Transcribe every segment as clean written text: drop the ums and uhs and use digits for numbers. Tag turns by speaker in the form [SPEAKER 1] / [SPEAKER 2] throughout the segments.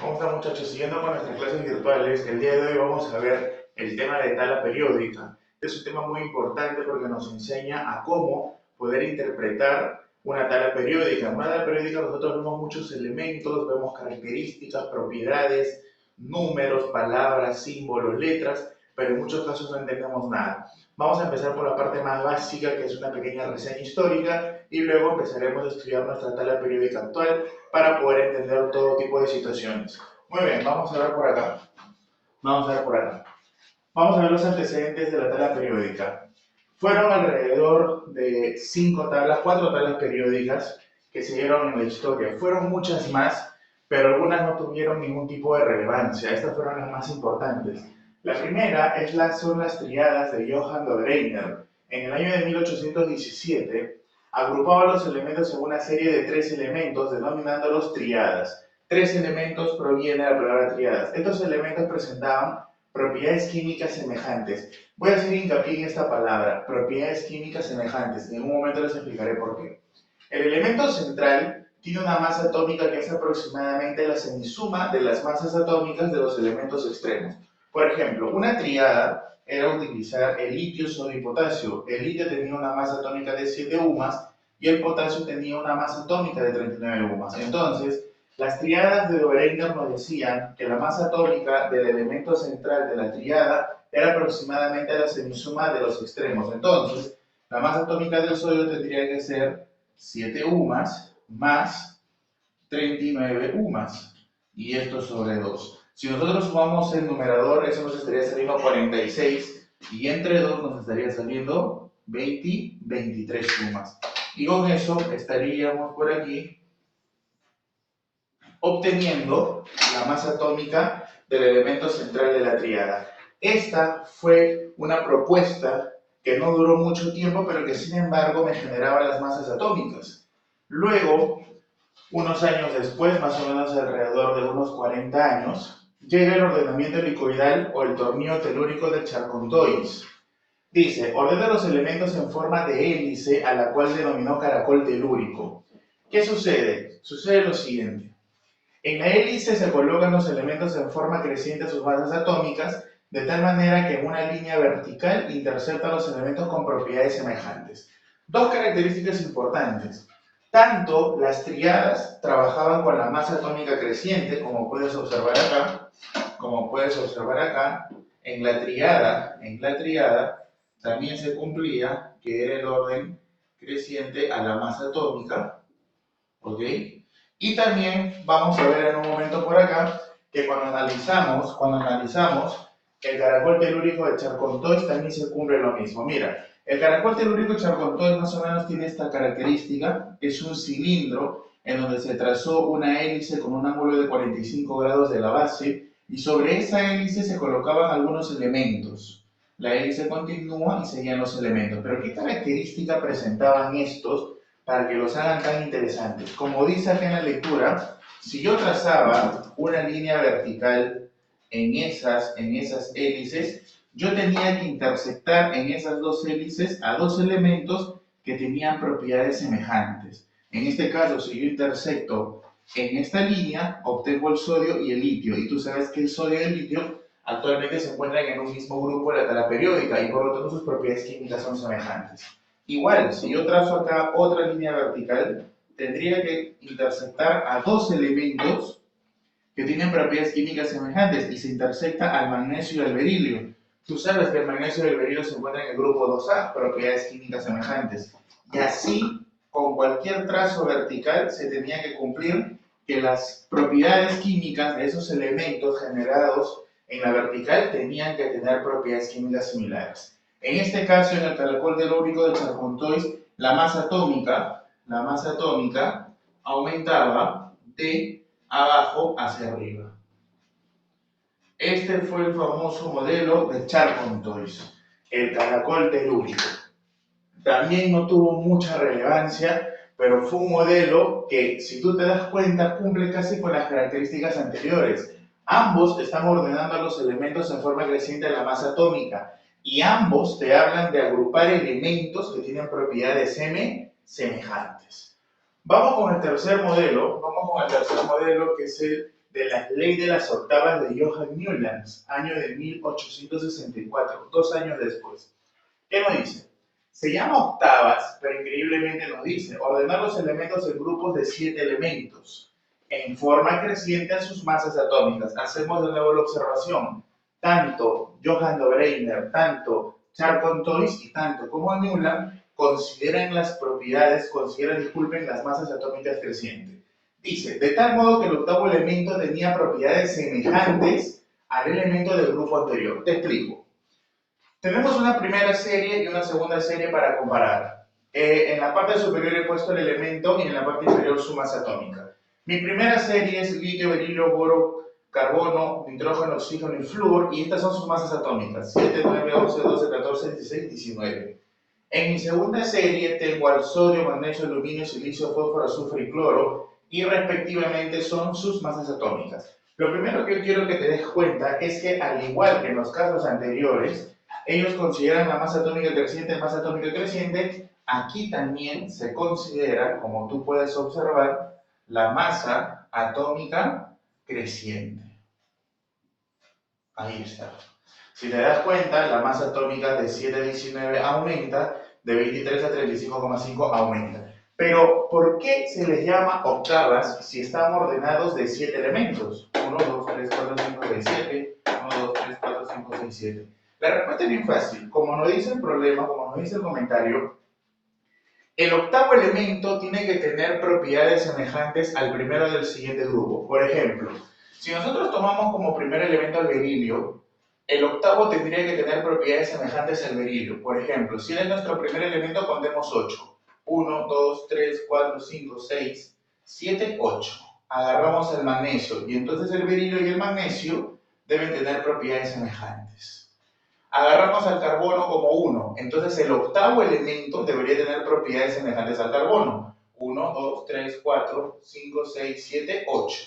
[SPEAKER 1] ¿Cómo están, muchachos? Siguiendo con nuestras clases virtuales, el día de hoy vamos a ver el tema de tabla periódica. Es un tema muy importante porque nos enseña a cómo poder interpretar una tabla periódica. En una tabla periódica nosotros vemos muchos elementos, vemos características, propiedades, números, palabras, símbolos, letras, pero en muchos casos no entendemos nada. Vamos a empezar por la parte más básica, que es una pequeña reseña histórica, y luego empezaremos a estudiar nuestra tabla periódica actual para poder entender todo tipo de situaciones. Muy bien, vamos a ver por acá. Vamos a ver por acá. Vamos a ver los antecedentes de la tabla periódica. Fueron alrededor de 4 tablas periódicas que se dieron en la historia. Fueron muchas más, pero algunas no tuvieron ningún tipo de relevancia. Estas fueron las más importantes. La primera son las triadas de Johann Dobereiner. En el año de 1817, agrupaba los elementos en una serie de 3 elementos, denominándolos triadas. 3 elementos provienen de la palabra triadas. Estos elementos presentaban propiedades químicas semejantes. Voy a hacer hincapié en esta palabra, propiedades químicas semejantes. En un momento les explicaré por qué. El elemento central tiene una masa atómica que es aproximadamente la semisuma de las masas atómicas de los elementos extremos. Por ejemplo, una triada era utilizar el litio, sodio y potasio. El litio tenía una masa atómica de 7 UMAS y el potasio tenía una masa atómica de 39 UMAS. Entonces, las triadas de Dobereiner nos decían que la masa atómica del elemento central de la triada era aproximadamente la semisuma de los extremos. Entonces, la masa atómica del sodio tendría que ser 7 UMAS más 39 UMAS. Y esto sobre 2. Si nosotros sumamos el numerador, eso nos estaría saliendo 46. Y entre 2 nos estaría saliendo 23 UMAS. Y con eso estaríamos por aquí obteniendo la masa atómica del elemento central de la triada. Esta fue una propuesta que no duró mucho tiempo, pero que sin embargo me generaba las masas atómicas. Luego, unos años después, más o menos alrededor de unos 40 años, llega el ordenamiento helicoidal o el tornillo telúrico de Charles-Comtois. Dice, ordena los elementos en forma de hélice, a la cual denominó caracol telúrico. ¿Qué sucede? Sucede lo siguiente. En la hélice se colocan los elementos en forma creciente a sus masas atómicas, de tal manera que en una línea vertical interceptan los elementos con propiedades semejantes. Dos características importantes. Tanto las triadas trabajaban con la masa atómica creciente, como puedes observar acá, en la triada también se cumplía que era el orden creciente a la masa atómica, ¿ok? Y también vamos a ver en un momento por acá que cuando analizamos el caracol telúrico de Charles-Comtois también se cumple lo mismo. Mira, el caracol telúrico de Charles-Comtois más o menos tiene esta característica, es un cilindro en donde se trazó una hélice con un ángulo de 45 grados de la base y sobre esa hélice se colocaban algunos elementos. La hélice continúa y seguían los elementos. Pero ¿qué característica presentaban estos para que los hagan tan interesantes? Como dice acá en la lectura, si yo trazaba una línea vertical en esas hélices, yo tenía que interceptar en esas dos hélices a dos elementos que tenían propiedades semejantes. En este caso, si yo intersecto en esta línea, obtengo el sodio y el litio. Y tú sabes que el sodio y el litio actualmente se encuentran en un mismo grupo de la tabla periódica y por lo tanto sus propiedades químicas son semejantes. Igual, si yo trazo acá otra línea vertical, tendría que interceptar a dos elementos que tienen propiedades químicas semejantes y se intersecta al magnesio y al berilio. Tú sabes que el magnesio y el berilio se encuentran en el grupo 2A, propiedades químicas semejantes. Y así, con cualquier trazo vertical, se tenía que cumplir que las propiedades químicas de esos elementos generados en la vertical tenían que tener propiedades químicas similares. En este caso, en el caracol telúrico de Charles-Comtois, la masa atómica aumentaba de abajo hacia arriba. Este fue el famoso modelo de Charles-Comtois, el caracol telúrico. También no tuvo mucha relevancia, pero fue un modelo que, si tú te das cuenta, cumple casi con las características anteriores. Ambos están ordenando a los elementos en forma creciente a la masa atómica y ambos te hablan de agrupar elementos que tienen propiedades semejantes. Vamos con el tercer modelo que es el de la ley de las octavas de Johann Newlands, año de 1864, 2 años después. ¿Qué nos dice? Se llama octavas, pero increíblemente nos dice ordenar los elementos en grupos de 7 elementos en forma creciente a sus masas atómicas. Hacemos de nuevo la observación. Tanto Johann Dobreiner, tanto Charcot-Toys y tanto como Newland consideran las masas atómicas crecientes. Dice, de tal modo que el octavo elemento tenía propiedades semejantes al elemento del grupo anterior. Te explico. Tenemos una primera serie y una segunda serie para comparar. En la parte superior he puesto el elemento y en la parte inferior su masa atómica. Mi primera serie es litio, berilio, boro, carbono, nitrógeno, oxígeno y flúor, y estas son sus masas atómicas: 7, 9, 11, 12, 14, 16, 19. En mi segunda serie tengo al sodio, magnesio, aluminio, silicio, fósforo, azufre y cloro, y respectivamente son sus masas atómicas. Lo primero que yo quiero que te des cuenta es que, al igual que en los casos anteriores, ellos consideran la masa atómica creciente. Aquí también se considera, como tú puedes observar, la masa atómica creciente. Ahí está. Si te das cuenta, la masa atómica de 7 a 19 aumenta, de 23 a 35,5 aumenta. Pero, ¿por qué se les llama octavas si están ordenados de 7 elementos? 1, 2, 3, 4, 5, 6, 7. 1, 2, 3, 4, 5, 6, 7. La respuesta es bien fácil. Como nos dice el problema, como nos dice el comentario, el octavo elemento tiene que tener propiedades semejantes al primero del siguiente grupo. Por ejemplo, si nosotros tomamos como primer elemento el berilio, el octavo tendría que tener propiedades semejantes al berilio. Por ejemplo, si es nuestro primer elemento, contemos 8. 1, 2, 3, 4, 5, 6, 7, 8. Agarramos el magnesio y entonces el berilio y el magnesio deben tener propiedades semejantes. Agarramos al carbono como 1, entonces el octavo elemento debería tener propiedades semejantes al carbono. 1, 2, 3, 4, 5, 6, 7, 8.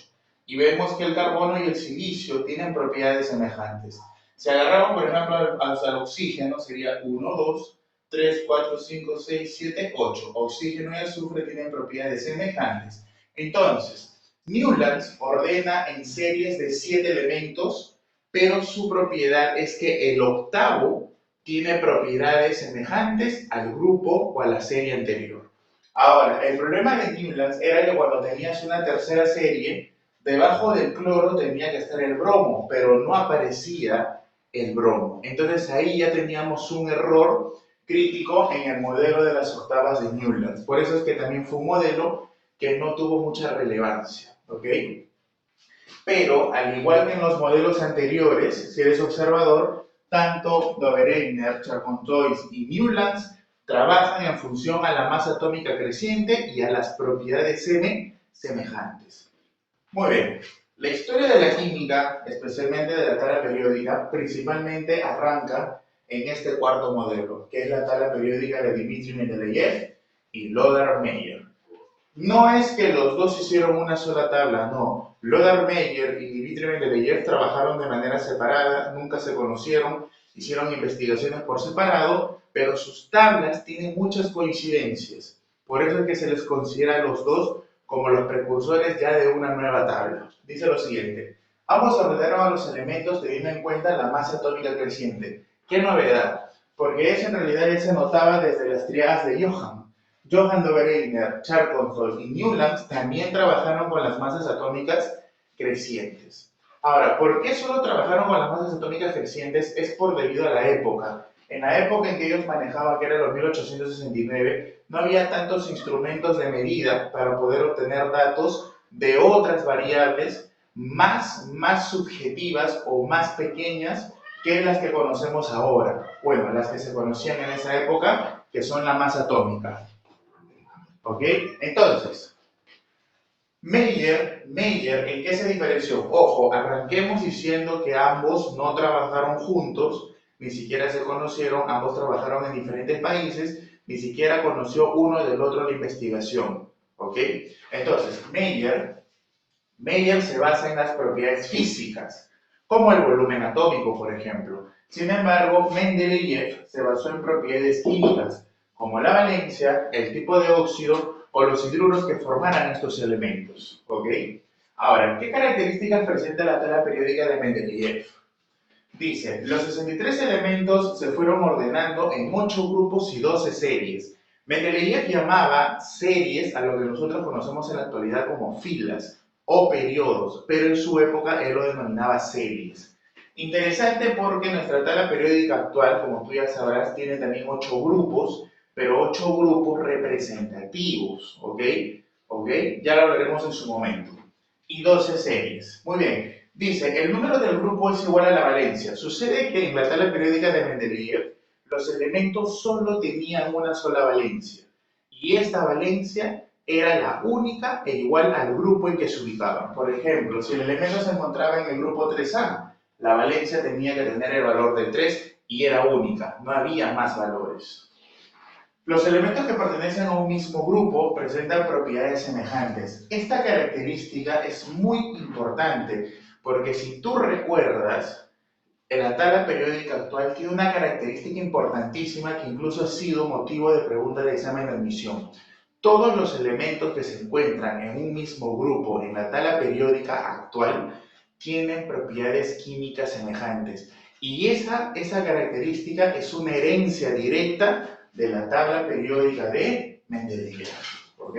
[SPEAKER 1] Y vemos que el carbono y el silicio tienen propiedades semejantes. Si agarramos, por ejemplo, al oxígeno, sería 1, 2, 3, 4, 5, 6, 7, 8. Oxígeno y azufre tienen propiedades semejantes. Entonces, Newlands ordena en series de 7 elementos, pero su propiedad es que el octavo tiene propiedades semejantes al grupo o a la serie anterior. Ahora, el problema de Newlands era que cuando tenías una tercera serie, debajo del cloro tenía que estar el bromo, pero no aparecía el bromo. Entonces ahí ya teníamos un error crítico en el modelo de las octavas de Newlands. Por eso es que también fue un modelo que no tuvo mucha relevancia, ¿ok? Pero, al igual que en los modelos anteriores, si eres observador, tanto Dobreiner, Charcot-Toys y Newlands trabajan en función a la masa atómica creciente y a las propiedades semejantes. Muy bien, la historia de la química, especialmente de la tabla periódica, principalmente arranca en este cuarto modelo, que es la tabla periódica de Dmitri Mendeleev y Lothar Meyer. No es que los dos hicieron una sola tabla, no. Lothar Meyer y Dmitri Mendeleev trabajaron de manera separada, nunca se conocieron, hicieron investigaciones por separado, pero sus tablas tienen muchas coincidencias. Por eso es que se les considera a los dos como los precursores ya de una nueva tabla. Dice lo siguiente: ambos ordenaron a los elementos teniendo en cuenta la masa atómica creciente. ¿Qué novedad? Porque eso en realidad ya se notaba desde las triadas de Johann. Johann Dobreiner, Charcot-Toys y Newlands también trabajaron con las masas atómicas crecientes. Ahora, ¿por qué solo trabajaron con las masas atómicas crecientes? Es por debido a la época. En la época en que ellos manejaban, que era los 1869, no había tantos instrumentos de medida para poder obtener datos de otras variables más subjetivas o más pequeñas que las que conocemos ahora. Bueno, las que se conocían en esa época, que son la masa atómica. ¿Ok? Entonces, Meyer, ¿en qué se diferenció? Ojo, arranquemos diciendo que ambos no trabajaron juntos, ni siquiera se conocieron, ambos trabajaron en diferentes países, ni siquiera conoció uno del otro la investigación. ¿Ok? Entonces, Meyer se basa en las propiedades físicas, como el volumen atómico, por ejemplo. Sin embargo, Mendeleev se basó en propiedades químicas, como la valencia, el tipo de óxido o los hidruros que formaran estos elementos. ¿Ok? Ahora, ¿qué características presenta la tabla periódica de Mendeleev? Dice, los 63 elementos se fueron ordenando en 8 grupos y 12 series. Mendeleev llamaba series a lo que nosotros conocemos en la actualidad como filas o periodos, pero en su época él lo denominaba series. Interesante porque nuestra tabla periódica actual, como tú ya sabrás, tiene también 8 grupos, pero 8 grupos representativos, ¿ok? ¿Ok? Ya lo hablaremos en su momento. Y 12 series. Muy bien. Dice, el número del grupo es igual a la valencia. Sucede que en la tabla periódica de Mendeleev, los elementos solo tenían una sola valencia. Y esta valencia era la única e igual al grupo en que se ubicaban. Por ejemplo, si el elemento se encontraba en el grupo 3A, la valencia tenía que tener el valor de 3 y era única, no había más valores. Los elementos que pertenecen a un mismo grupo presentan propiedades semejantes. Esta característica es muy importante porque si tú recuerdas, la tabla periódica actual tiene una característica importantísima que incluso ha sido motivo de pregunta de examen de admisión. Todos los elementos que se encuentran en un mismo grupo en la tabla periódica actual tienen propiedades químicas semejantes. Y esa característica es una herencia directa de la tabla periódica de Mendeleev. ¿Ok?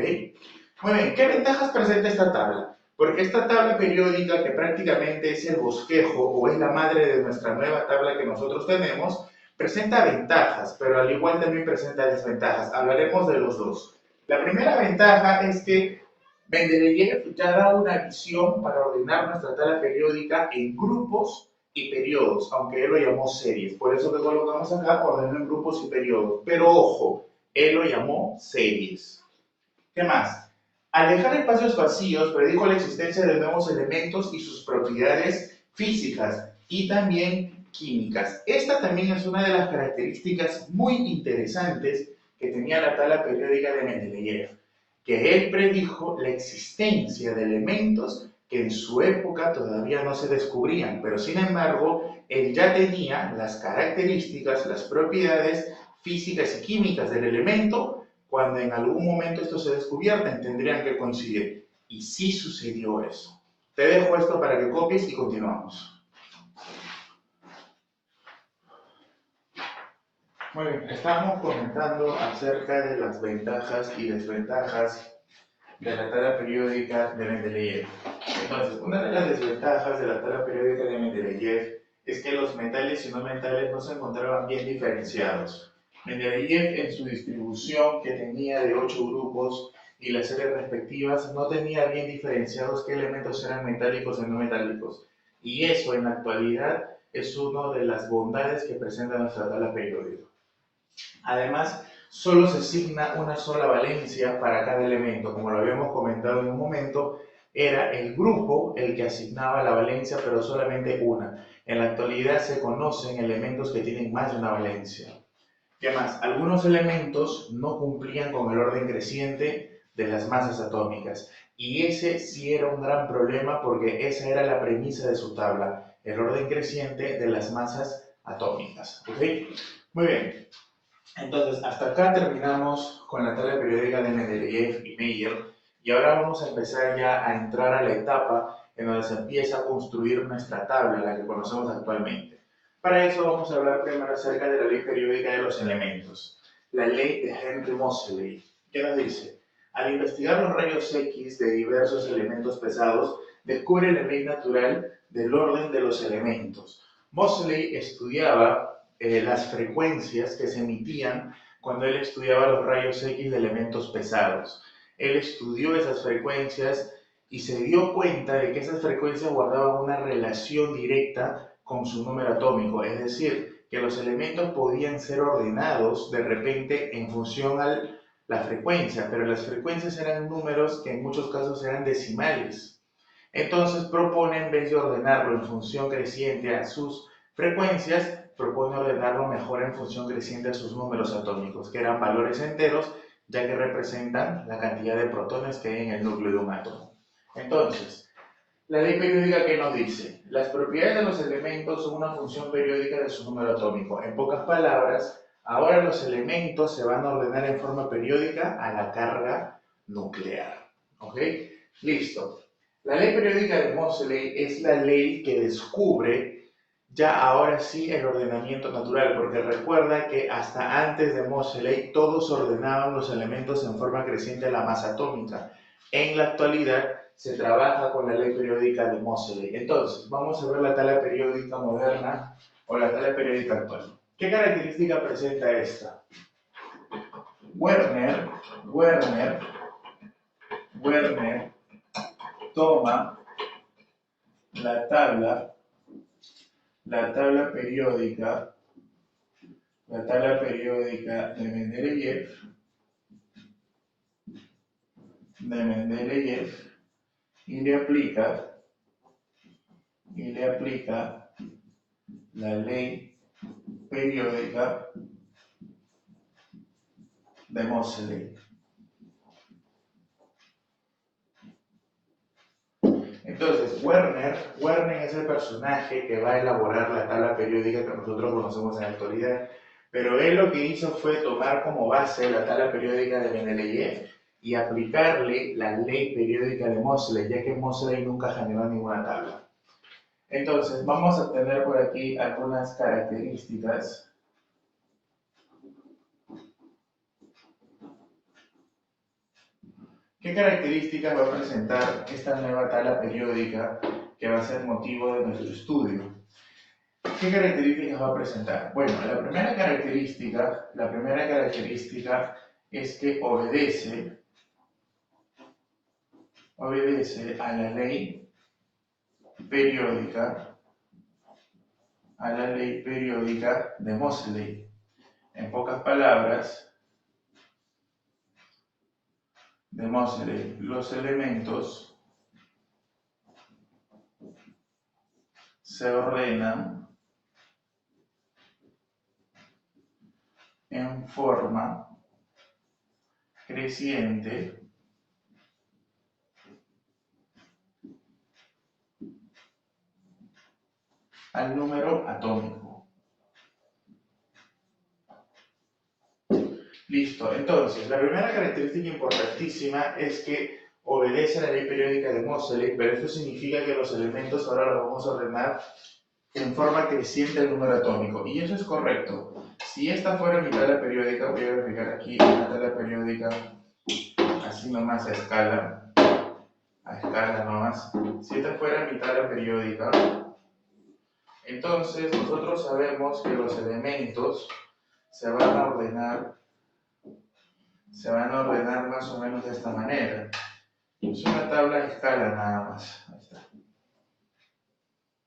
[SPEAKER 1] Muy bien, ¿qué ventajas presenta esta tabla? Porque esta tabla periódica, que prácticamente es el bosquejo o es la madre de nuestra nueva tabla que nosotros tenemos, presenta ventajas, pero al igual también presenta desventajas. Hablaremos de los dos. La primera ventaja es que Mendeleev ya da una visión para ordenar nuestra tabla periódica en grupos y periodos, aunque él lo llamó series. Por eso que colocamos acá, ordenó en grupos y periodos. Pero ojo, él lo llamó series. ¿Qué más? Al dejar espacios vacíos, predijo la existencia de nuevos elementos y sus propiedades físicas y también químicas. Esta también es una de las características muy interesantes que tenía la tabla periódica de Mendeleev, que él predijo la existencia de elementos que en su época todavía no se descubrían, pero sin embargo, él ya tenía las características, las propiedades físicas y químicas del elemento. Cuando en algún momento esto se descubierten, tendrían que coincidir. Y sí sucedió eso. Te dejo esto para que copies y continuamos. Muy bien, estamos comentando acerca de las ventajas y desventajas de la tabla periódica de Mendeleev. Entonces, una de las desventajas de la tabla periódica de Mendeleev es que los metales y no metales no se encontraban bien diferenciados. Mendeleev, en su distribución que tenía de 8 grupos y las series respectivas, no tenía bien diferenciados qué elementos eran metálicos y no metálicos. Y eso en la actualidad es una de las bondades que presenta nuestra tabla periódica. Además, solo se asigna una sola valencia para cada elemento. Como lo habíamos comentado en un momento, era el grupo el que asignaba la valencia, pero solamente una. En la actualidad se conocen elementos que tienen más de una valencia. ¿Qué más? Algunos elementos no cumplían con el orden creciente de las masas atómicas. Y ese sí era un gran problema porque esa era la premisa de su tabla, el orden creciente de las masas atómicas. ¿Ok? Muy bien. Entonces, hasta acá terminamos con la tabla periódica de Mendeleev y Meyer, y ahora vamos a empezar ya a entrar a la etapa en donde se empieza a construir nuestra tabla, la que conocemos actualmente. Para eso vamos a hablar primero acerca de la ley periódica de los elementos, la ley de Henry Moseley. ¿Qué nos dice? Al investigar los rayos X de diversos elementos pesados, descubre la ley natural del orden de los elementos. Moseley estudiaba las frecuencias que se emitían cuando él estudiaba los rayos X de elementos pesados. Él estudió esas frecuencias y se dio cuenta de que esas frecuencias guardaban una relación directa con su número atómico, es decir, que los elementos podían ser ordenados de repente en función a la frecuencia, pero las frecuencias eran números que en muchos casos eran decimales. Entonces propone, en vez de ordenarlo en función creciente a sus frecuencias, propone ordenarlo mejor en función creciente a sus números atómicos, que eran valores enteros, ya que representan la cantidad de protones que hay en el núcleo de un átomo. Entonces, la ley periódica, ¿qué nos dice? Las propiedades de los elementos son una función periódica de su número atómico. En pocas palabras, ahora los elementos se van a ordenar en forma periódica a la carga nuclear. ¿Ok? Listo. La ley periódica de Moseley es la ley que descubre ya ahora sí el ordenamiento natural, porque recuerda que hasta antes de Moseley todos ordenaban los elementos en forma creciente a la masa atómica. En la actualidad se trabaja con la ley periódica de Moseley. Entonces, vamos a ver la tabla periódica moderna o la tabla periódica actual. ¿Qué característica presenta esta? Werner toma la tabla periódica de Mendeleev y le aplica la ley periódica de Moseley. Entonces, Werner es el personaje que va a elaborar la tabla periódica que nosotros conocemos en la actualidad, pero él lo que hizo fue tomar como base la tabla periódica de Mendeleev y aplicarle la ley periódica de Moseley, ya que Moseley nunca generó ninguna tabla. Entonces, vamos a tener por aquí algunas características. ¿Qué características va a presentar esta nueva tabla periódica que va a ser motivo de nuestro estudio? ¿Qué características va a presentar? Bueno, la primera característica es que obedece a la ley periódica de Moseley. En pocas palabras, de Moseley, los elementos se ordenan en forma creciente al número atómico. Listo, entonces, la primera característica importantísima es que obedece a la ley periódica de Moseley, pero esto significa que los elementos ahora los vamos a ordenar en forma creciente al número atómico, y eso es correcto. Si esta fuera mi tabla periódica, voy a agregar aquí una tabla periódica así nomás a escala nomás. Si esta fuera mi tabla periódica, entonces nosotros sabemos que los elementos se van a ordenar más o menos de esta manera. Es una tabla a escala nada más. Ahí está.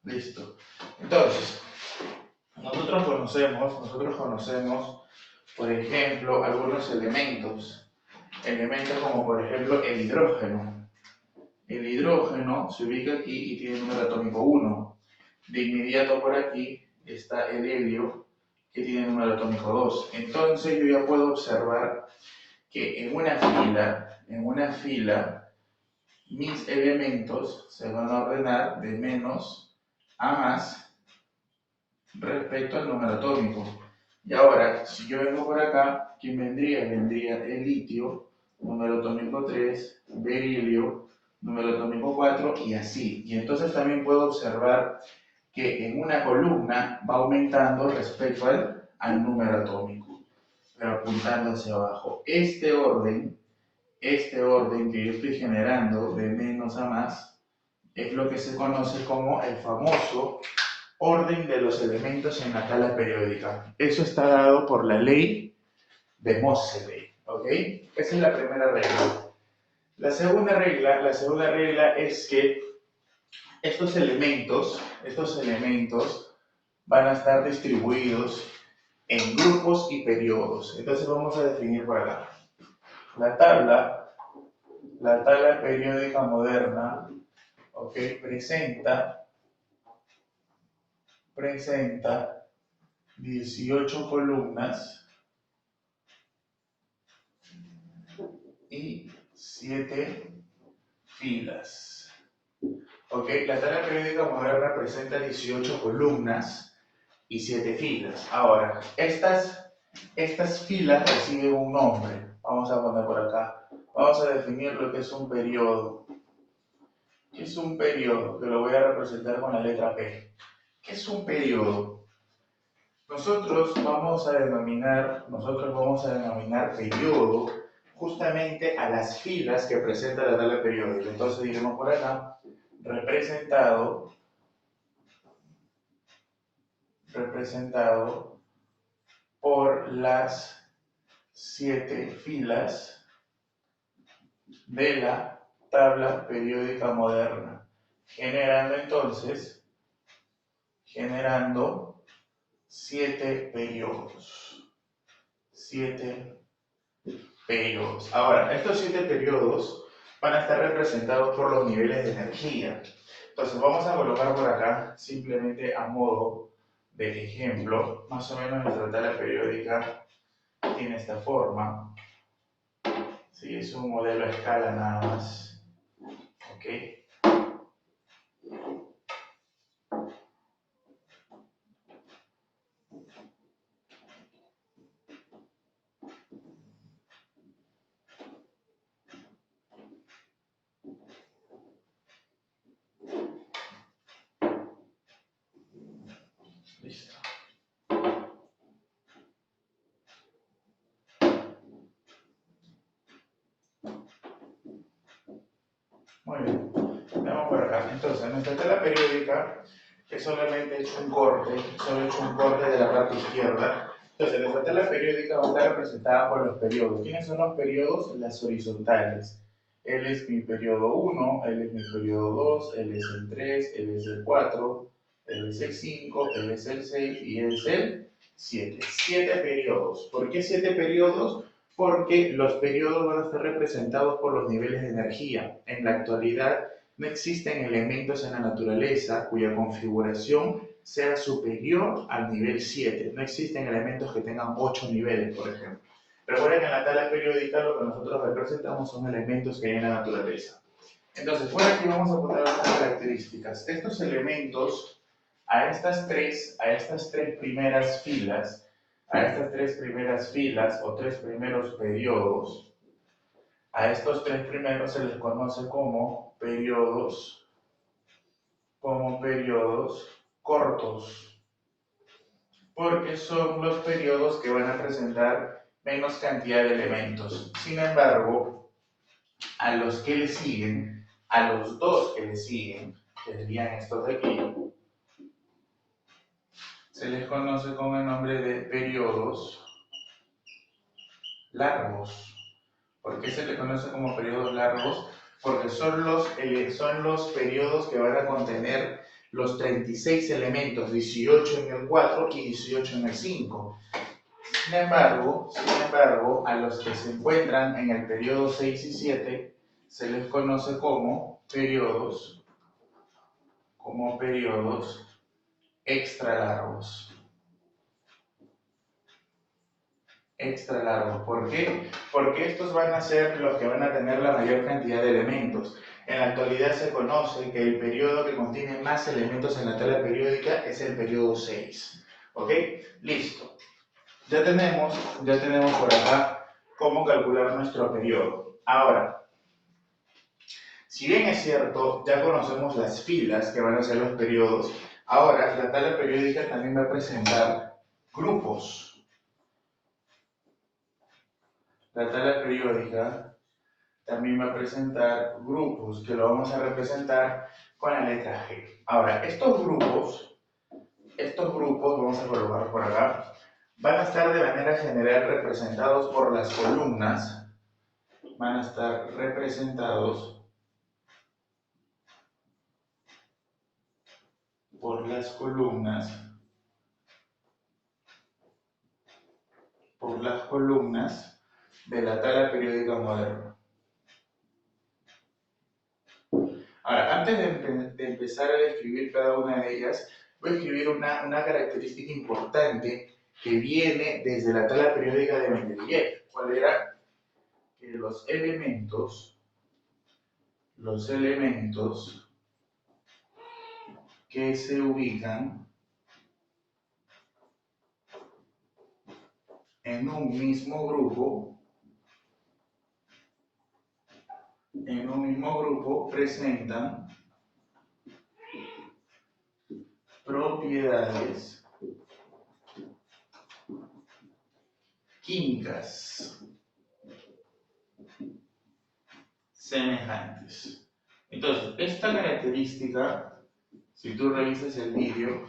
[SPEAKER 1] Listo. Entonces, nosotros conocemos, por ejemplo, algunos elementos como por ejemplo el hidrógeno. El hidrógeno se ubica aquí y tiene número atómico 1. De inmediato por aquí está el helio, que tiene número atómico 2. Entonces yo ya puedo observar que en una fila, mis elementos se van a ordenar de menos a más respecto al número atómico. Y ahora, si yo vengo por acá, ¿quién vendría? Vendría el litio, número atómico 3, berilio, número atómico 4 y así. Y entonces también puedo observar que en una columna va aumentando respecto al número atómico, pero apuntando hacia abajo. Este orden que yo estoy generando de menos a más es lo que se conoce como el famoso orden de los elementos en la tabla periódica. Eso está dado por la ley de Moseley, ¿ok? Esa es la primera regla. La segunda regla es que estos elementos van a estar distribuidos en grupos y periodos. Entonces vamos a definir por acá. La tabla periódica moderna, ¿ok? Presenta 18 columnas y 7 filas. ¿Ok? La tabla periódica moderna presenta 18 columnas y 7 filas. Ahora, estas filas reciben un nombre. Vamos a poner por acá. Vamos a definir lo que es un periodo. ¿Qué es un periodo? Que lo voy a representar con la letra P. ¿Qué es un periodo? Nosotros vamos a denominar periodo justamente a las filas que presenta la tabla periódica. Entonces diremos por acá, representado por las 7 filas de la tabla periódica moderna, generando 7 periodos. 7 periodos. Ahora, estos 7 periodos van a estar representados por los niveles de energía. Entonces vamos a colocar por acá, simplemente a modo de ejemplo, más o menos nuestra tabla periódica tiene esta forma. Sí, es un modelo a escala nada más. ¿Ok? Listo. Muy bien. Vamos por acá. Entonces, nuestra tabla periódica, que solamente he hecho un corte, solo he hecho un corte de la parte izquierda. Entonces, nuestra tabla periódica va a estar representada por los periodos. ¿Quiénes son los periodos? Las horizontales. Él es mi periodo 1, él es mi periodo 2, él es el 3, él es el 4, él es el 5, él es el 6 y él es el 7. 7 periodos. ¿Por qué 7 periodos? Porque los periodos van a estar representados por los niveles de energía. En la actualidad no existen elementos en la naturaleza cuya configuración sea superior al nivel 7. No existen elementos que tengan 8 niveles, por ejemplo. Recuerden que en la tabla periódica lo que nosotros representamos son elementos que hay en la naturaleza. Entonces, por aquí vamos a poner unas características. Estos elementos, a estas tres primeras filas, o 3 primeros periodos, a estos 3 primeros se les conoce como periodos cortos, porque son los periodos que van a presentar menos cantidad de elementos. Sin embargo, a los que le siguen, a los dos que le siguen, que serían estos de aquí, se les conoce con el nombre de periodos largos. ¿Por qué se les conoce como periodos largos? Porque son los periodos que van a contener los 36 elementos, 18 en el 4 y 18 en el 5. Sin embargo, a los que se encuentran en el periodo 6 y 7 se les conoce como periodos extra largos. Extra largos. ¿Por qué? Porque estos van a ser los que van a tener la mayor cantidad de elementos. En la actualidad se conoce que el periodo que contiene más elementos en la tabla periódica es el periodo 6. ¿Ok? Listo. Ya tenemos por acá cómo calcular nuestro periodo. Ahora, si bien es cierto, ya conocemos las filas que van a ser los periodos, ahora la tabla periódica también va a presentar grupos. La tabla periódica también va a presentar grupos, que lo vamos a representar con la letra G. Ahora, estos grupos, vamos a colocarlos por acá, van a estar de manera general representados por las columnas, van a estar representados por las columnas de la tabla periódica moderna. Ahora, antes de empezar a describir cada una de ellas, voy a escribir una característica importante que viene desde la tabla periódica de Mendeleev. ¿Cuál era? Que los elementos que se ubican en un mismo grupo presentan propiedades químicas semejantes. Entonces, esta característica, si tú revisas el vídeo,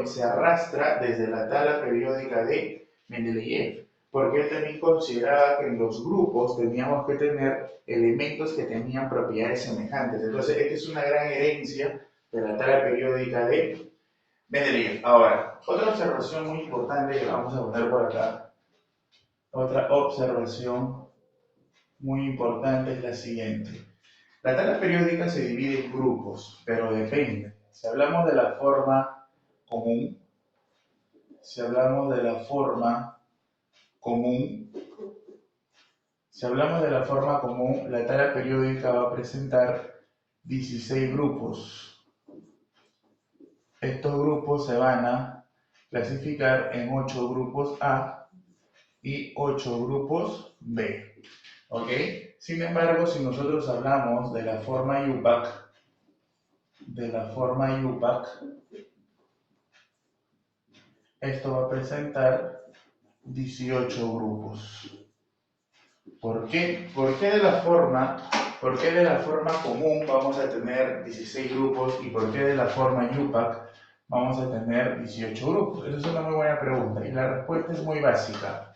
[SPEAKER 1] se arrastra desde la tabla periódica de Mendeleev, porque él también consideraba que en los grupos teníamos que tener elementos que tenían propiedades semejantes. Entonces, esta es una gran herencia de la tabla periódica de Mendeleev. Ahora, otra observación muy importante que vamos a poner por acá, otra observación muy importante es la siguiente. La tabla periódica se divide en grupos, pero depende. Si hablamos de la forma común, la tabla periódica va a presentar 16 grupos. Estos grupos se van a clasificar en 8 grupos A y 8 grupos B. ¿Ok? Sin embargo, si nosotros hablamos de la forma IUPAC, esto va a presentar 18 grupos. ¿Por qué? ¿Por qué de la forma común vamos a tener 16 grupos y por qué de la forma IUPAC vamos a tener 18 grupos? Esa es una muy buena pregunta y la respuesta es muy básica.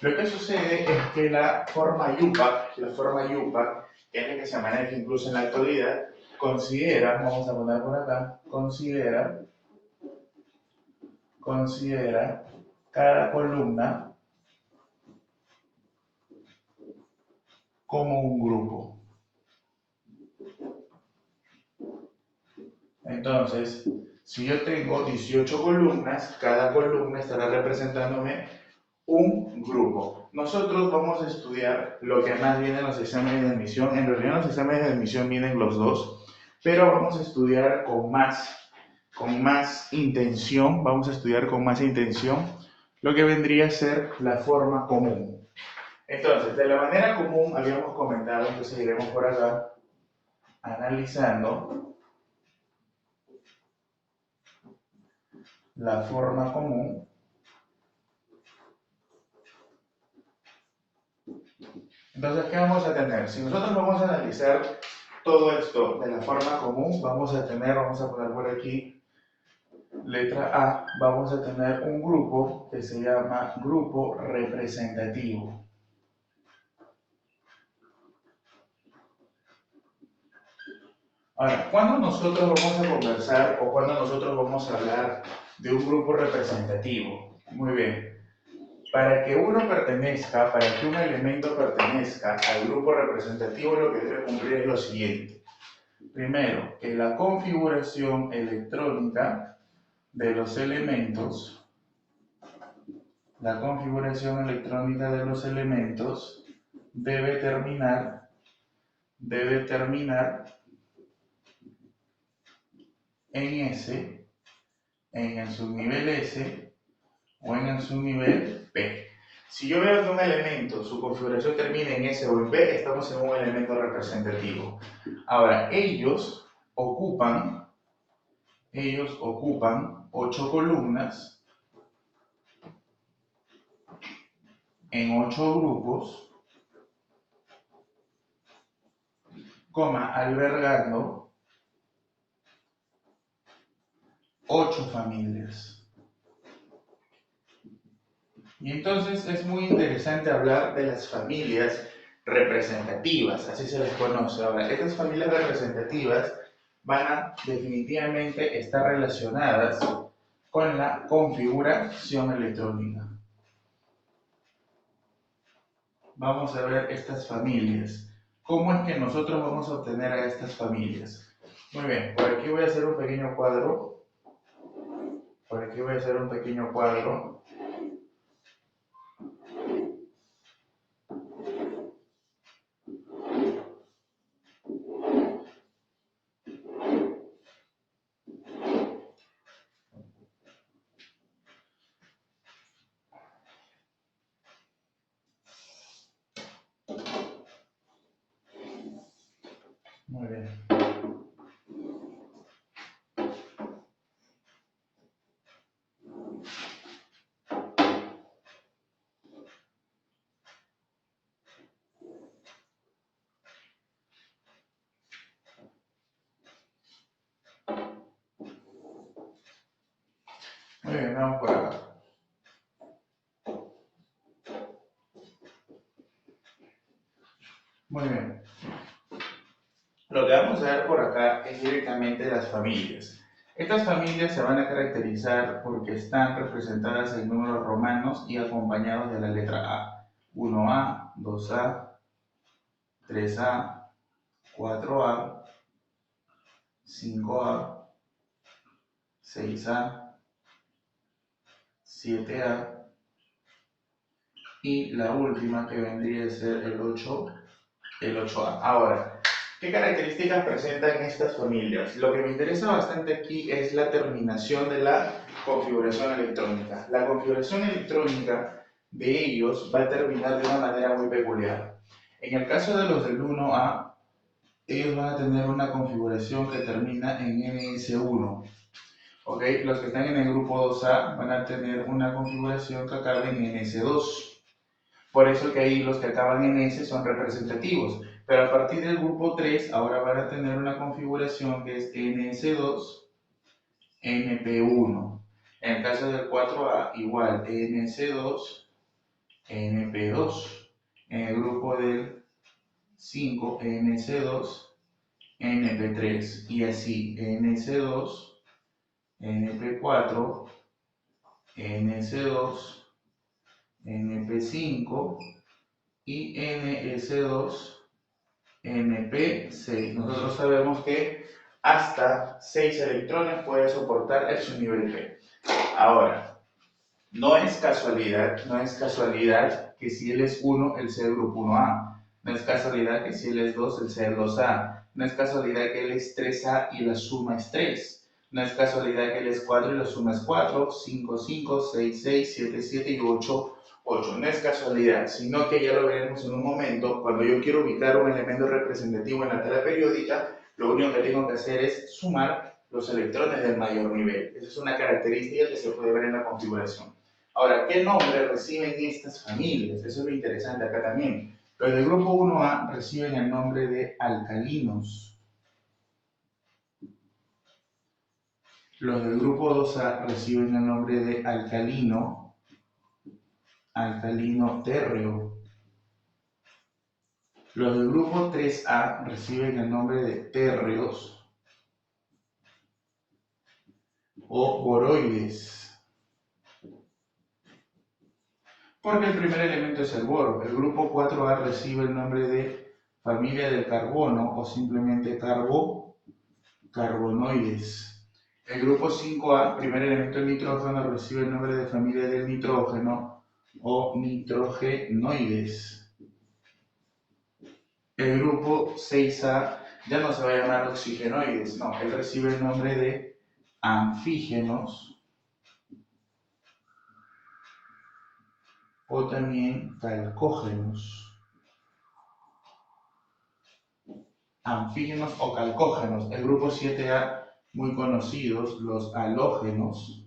[SPEAKER 1] Lo que sucede es que la forma IUPAC, que es la que se maneja incluso en la actualidad, considera, vamos a poner por acá, considera cada columna como un grupo. Entonces, si yo tengo 18 columnas, cada columna estará representándome un grupo. Nosotros vamos a estudiar lo que más viene en los exámenes de admisión. En realidad en los exámenes de admisión vienen los dos, pero vamos a estudiar con más intención, lo que vendría a ser la forma común. Entonces, de la manera común habíamos comentado, entonces iremos por acá analizando la forma común. Entonces, ¿qué vamos a tener? Si nosotros vamos a analizar todo esto de la forma común, vamos a poner por aquí, letra A, vamos a tener un grupo que se llama grupo representativo. Ahora, ¿cuándo nosotros vamos a conversar o cuándo nosotros vamos a hablar de un grupo representativo? Muy bien. Para que un elemento pertenezca al grupo representativo, lo que debe cumplir es lo siguiente. Primero, que la configuración electrónica de los elementos, debe terminar en S, en el subnivel S o en el subnivel P. Si yo veo que un elemento, su configuración termina en S o en P, estamos en un elemento representativo. Ahora, ellos ocupan 8 columnas en 8 grupos, albergando 8 familias. Y entonces es muy interesante hablar de las familias representativas, así se les conoce. Ahora, estas familias representativas van a definitivamente estar relacionadas con la configuración electrónica. Vamos a ver estas familias. ¿Cómo es que nosotros vamos a obtener a estas familias? Muy bien, por aquí voy a hacer un pequeño cuadro. Muy bien. Muy bien, vamos por acá. Muy bien. Lo que vamos a ver por acá es directamente las familias. Estas familias se van a caracterizar porque están representadas en números romanos y acompañados de la letra A. 1A, 2A, 3A, 4A, 5A, 6A, 7A y la última que vendría a ser el 8A. Ahora, ¿qué características presentan estas familias? Lo que me interesa bastante aquí es la terminación de la configuración electrónica. La configuración electrónica de ellos va a terminar de una manera muy peculiar. En el caso de los del 1A, ellos van a tener una configuración que termina en NS1. ¿Ok? Los que están en el grupo 2A van a tener una configuración que acabe en NS2. Por eso que ahí los que acaban en S son representativos. Pero a partir del grupo 3, ahora van a tener una configuración que es NS2, NP1. En el caso del 4A, igual, NS2, NP2. En el grupo del 5, NS2, NP3. Y así, NS2, NP4, NS2, NP5 y NS2, NP6. Nosotros sabemos que hasta 6 electrones puede soportar el subnivel P. Ahora, no es casualidad que si él es 1, él sea el grupo 1A. No es casualidad que si él es 2, él sea el 2A. No es casualidad que él es 3A y la suma es 3. No es casualidad que él es 4 y la suma es 4, 5, 5, 6, 6, 7, 7 y 8, 8. No es casualidad, sino que ya lo veremos en un momento. Cuando yo quiero ubicar un elemento representativo en la tabla periódica, lo único que tengo que hacer es sumar los electrones del mayor nivel. Esa es una característica que se puede ver en la configuración. Ahora, ¿qué nombre reciben estas familias? Eso es lo interesante acá también. Los del grupo 1A reciben el nombre de alcalinos. Los del grupo 2A reciben el nombre de alcalino, alcalino térreo. Los del grupo 3A reciben el nombre de térreos o boroides. Porque el primer elemento es el boro. El grupo 4A recibe el nombre de familia del carbono o simplemente carbonoides. El grupo 5A, primer elemento del nitrógeno, recibe el nombre de familia del nitrógeno o nitrogenoides. El grupo 6A ya no se va a llamar oxigenoides, no, él recibe el nombre de anfígenos o también calcógenos. Anfígenos o calcógenos. El grupo 7A, muy conocidos, los halógenos,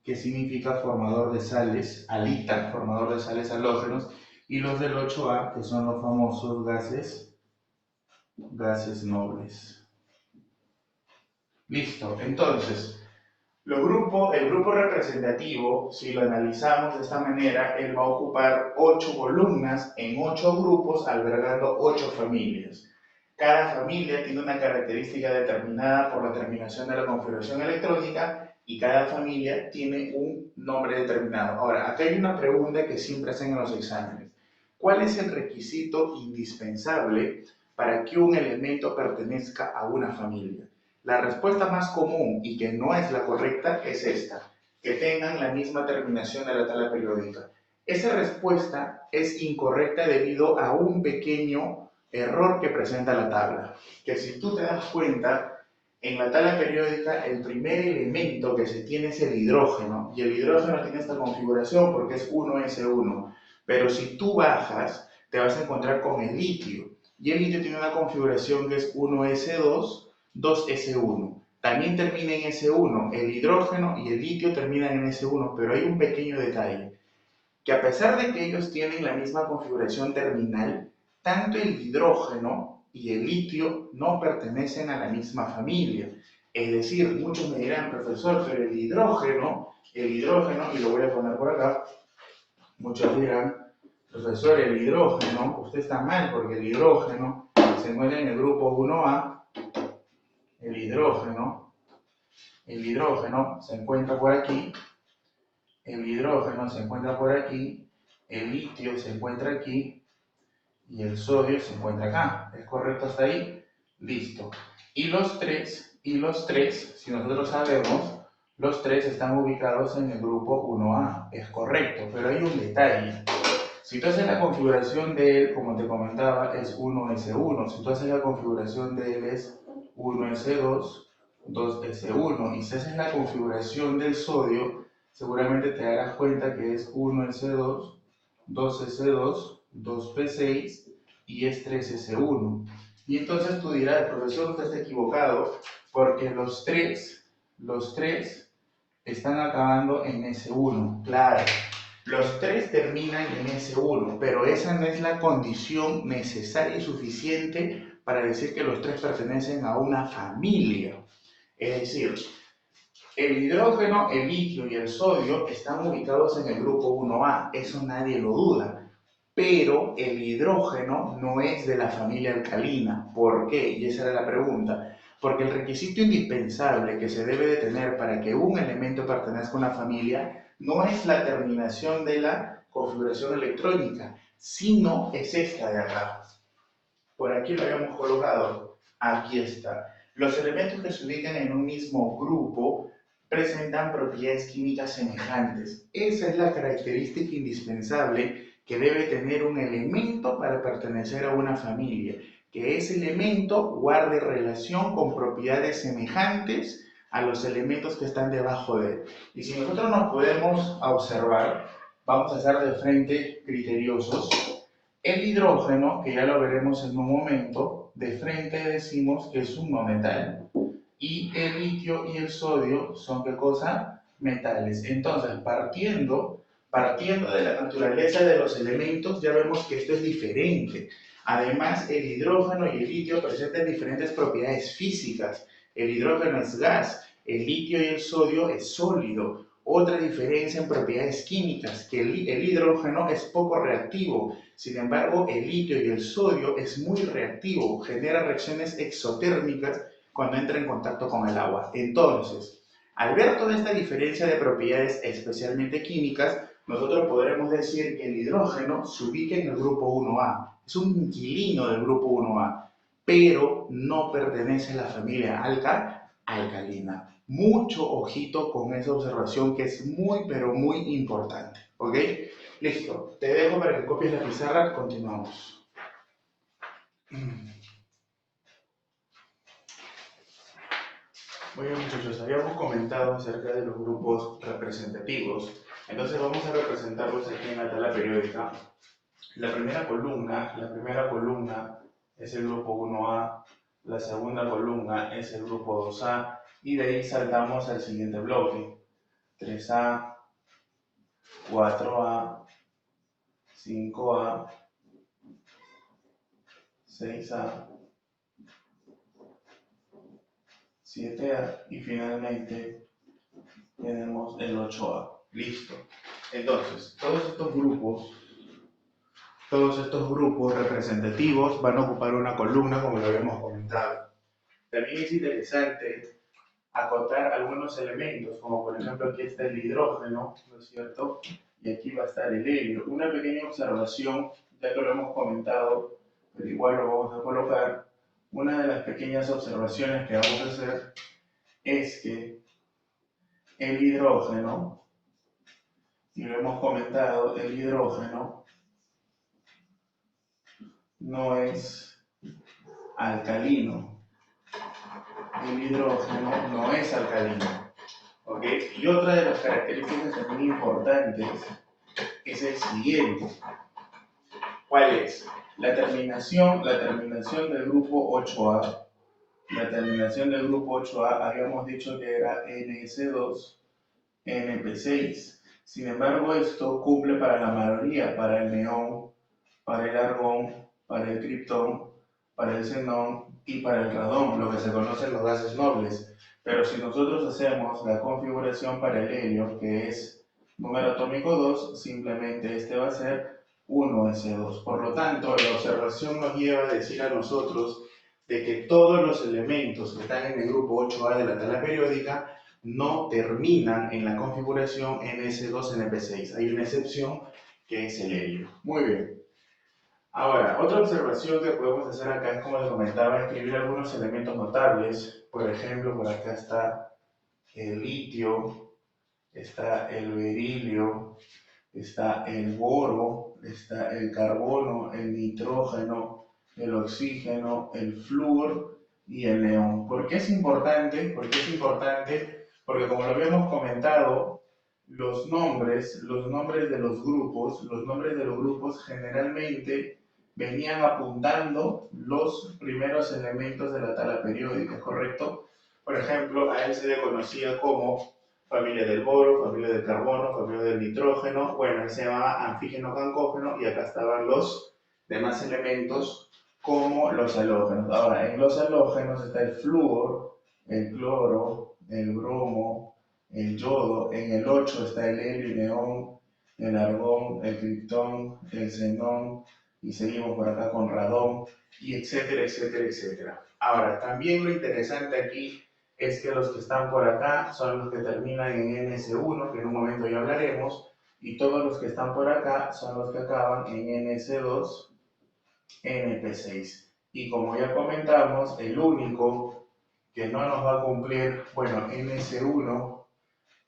[SPEAKER 1] que significa formador de sales, halita, formador de sales halógenos, y los del 8A, que son los famosos gases nobles. Listo, entonces, el grupo representativo, si lo analizamos de esta manera, él va a ocupar 8 columnas en 8 grupos, albergando 8 familias. Cada familia tiene una característica determinada por la terminación de la configuración electrónica y cada familia tiene un nombre determinado. Ahora, acá hay una pregunta que siempre hacen en los exámenes. ¿Cuál es el requisito indispensable para que un elemento pertenezca a una familia? La respuesta más común y que no es la correcta es esta, que tengan la misma terminación de la tabla periódica. Esa respuesta es incorrecta debido a un pequeño error que presenta la tabla, que si tú te das cuenta, en la tabla periódica el primer elemento que se tiene es el hidrógeno, y el hidrógeno tiene esta configuración porque es 1s1, pero si tú bajas, te vas a encontrar con el litio, y el litio tiene una configuración que es 1s2, 2s1. También termina en S1, el hidrógeno y el litio terminan en S1, pero hay un pequeño detalle, que a pesar de que ellos tienen la misma configuración terminal, tanto el hidrógeno y el litio no pertenecen a la misma familia. Es decir, muchos me dirán, profesor, pero el hidrógeno, y lo voy a poner por acá, muchos dirán, profesor, el hidrógeno, usted está mal porque el hidrógeno se encuentra en el grupo 1A, el hidrógeno se encuentra por aquí, el hidrógeno se encuentra por aquí, el litio se encuentra aquí y el sodio se encuentra acá. ¿Es correcto hasta ahí? Listo. Y los tres, si nosotros sabemos, los tres están ubicados en el grupo 1A. Es correcto, pero hay un detalle. Si tú haces la configuración de él, como te comentaba, es 1S1. Si tú haces la configuración de él es 1S2, 2S1. Y si haces la configuración del sodio, seguramente te darás cuenta que es 1S2, 2S2, 2P6 y es 3S1. Y entonces tú dirás, profesor, usted está equivocado porque los tres están acabando en S1. Claro. Los tres terminan en S1, pero esa no es la condición necesaria y suficiente para decir que los tres pertenecen a una familia. Es decir, el hidrógeno, el litio y el sodio están ubicados en el grupo 1A, eso nadie lo duda. Pero el hidrógeno no es de la familia alcalina. ¿Por qué? Y esa era la pregunta. Porque el requisito indispensable que se debe de tener para que un elemento pertenezca a una familia no es la terminación de la configuración electrónica, sino es esta de acá. Por aquí lo habíamos colocado. Aquí está. Los elementos que se ubican en un mismo grupo presentan propiedades químicas semejantes. Esa es la característica indispensable que debe tener un elemento para pertenecer a una familia, que ese elemento guarde relación con propiedades semejantes a los elementos que están debajo de él. Y si nosotros nos podemos observar, vamos a ser de frente criteriosos. El hidrógeno, que ya lo veremos en un momento, de frente decimos que es un no metal. Y el litio y el sodio son, ¿qué cosa? Metales. Entonces, partiendo de la naturaleza de los elementos, ya vemos que esto es diferente. Además, el hidrógeno y el litio presentan diferentes propiedades físicas. El hidrógeno es gas, el litio y el sodio es sólido. Otra diferencia en propiedades químicas, que el hidrógeno es poco reactivo. Sin embargo, el litio y el sodio es muy reactivo, genera reacciones exotérmicas cuando entra en contacto con el agua. Entonces, al ver toda esta diferencia de propiedades, especialmente químicas, nosotros podremos decir que el hidrógeno se ubica en el grupo 1A. Es un inquilino del grupo 1A, pero no pertenece a la familia alcalina. Mucho ojito con esa observación que es muy, pero muy importante. ¿Ok? Listo. Te dejo para que copies la pizarra. Continuamos. Muy bien, muchachos, habíamos comentado acerca de los grupos representativos. Entonces vamos a representarlos aquí en la tabla periódica. La primera columna es el grupo 1A, la segunda columna es el grupo 2A y de ahí saltamos al siguiente bloque. 3A, 4A, 5A, 6A, 7A y finalmente tenemos el 8A. Listo. Entonces, todos estos grupos representativos van a ocupar una columna como lo habíamos comentado. También es interesante acotar algunos elementos, como por ejemplo aquí está el hidrógeno, ¿no es cierto? Y aquí va a estar el helio. Una pequeña observación, ya que lo hemos comentado, pero igual lo vamos a colocar. Una de las pequeñas observaciones que vamos a hacer es que el hidrógeno, y lo hemos comentado, el hidrógeno no es alcalino. El hidrógeno no es alcalino. ¿Ok? Y otra de las características también importantes es el siguiente. ¿Cuál es? La terminación del grupo 8A. La terminación del grupo 8A habíamos dicho que era NS2, NP6. Sin embargo, esto cumple para la mayoría, para el neón, para el argón, para el criptón, para el xenón y para el radón, lo que se conocen los gases nobles. Pero si nosotros hacemos la configuración para el helio, que es número atómico 2, simplemente este va a ser 1s2. Por lo tanto, la observación nos lleva a decir a nosotros de que todos los elementos que están en el grupo 8A de la tabla periódica no terminan en la configuración NS2-NP6. Hay una excepción que es el helio. Muy bien. Ahora, otra observación que podemos hacer acá es, como les comentaba, escribir algunos elementos notables. Por ejemplo, por acá está el litio, está el berilio, está el boro, está el carbono, el nitrógeno, el oxígeno, el flúor y el neón. ¿Por qué es importante? Porque como lo habíamos comentado, los nombres los nombres de los grupos generalmente venían apuntando los primeros elementos de la tabla periódica, ¿correcto? Por ejemplo, a él se le conocía como familia del boro, familia del carbono, familia del nitrógeno, bueno, él se llamaba anfígeno cancógeno y acá estaban los demás elementos como los halógenos. Ahora, en los halógenos está el flúor, el cloro, el bromo, el yodo, en el 8 está el helio y neón, el argón, el criptón, el xenón, y seguimos por acá con radón, y etcétera, etcétera, etcétera. Ahora, también lo interesante aquí es que los que están por acá son los que terminan en NS1, que en un momento ya hablaremos, y todos los que están por acá son los que acaban en NS2, NP6. Y como ya comentamos, el único que no nos va a cumplir, bueno, NS1,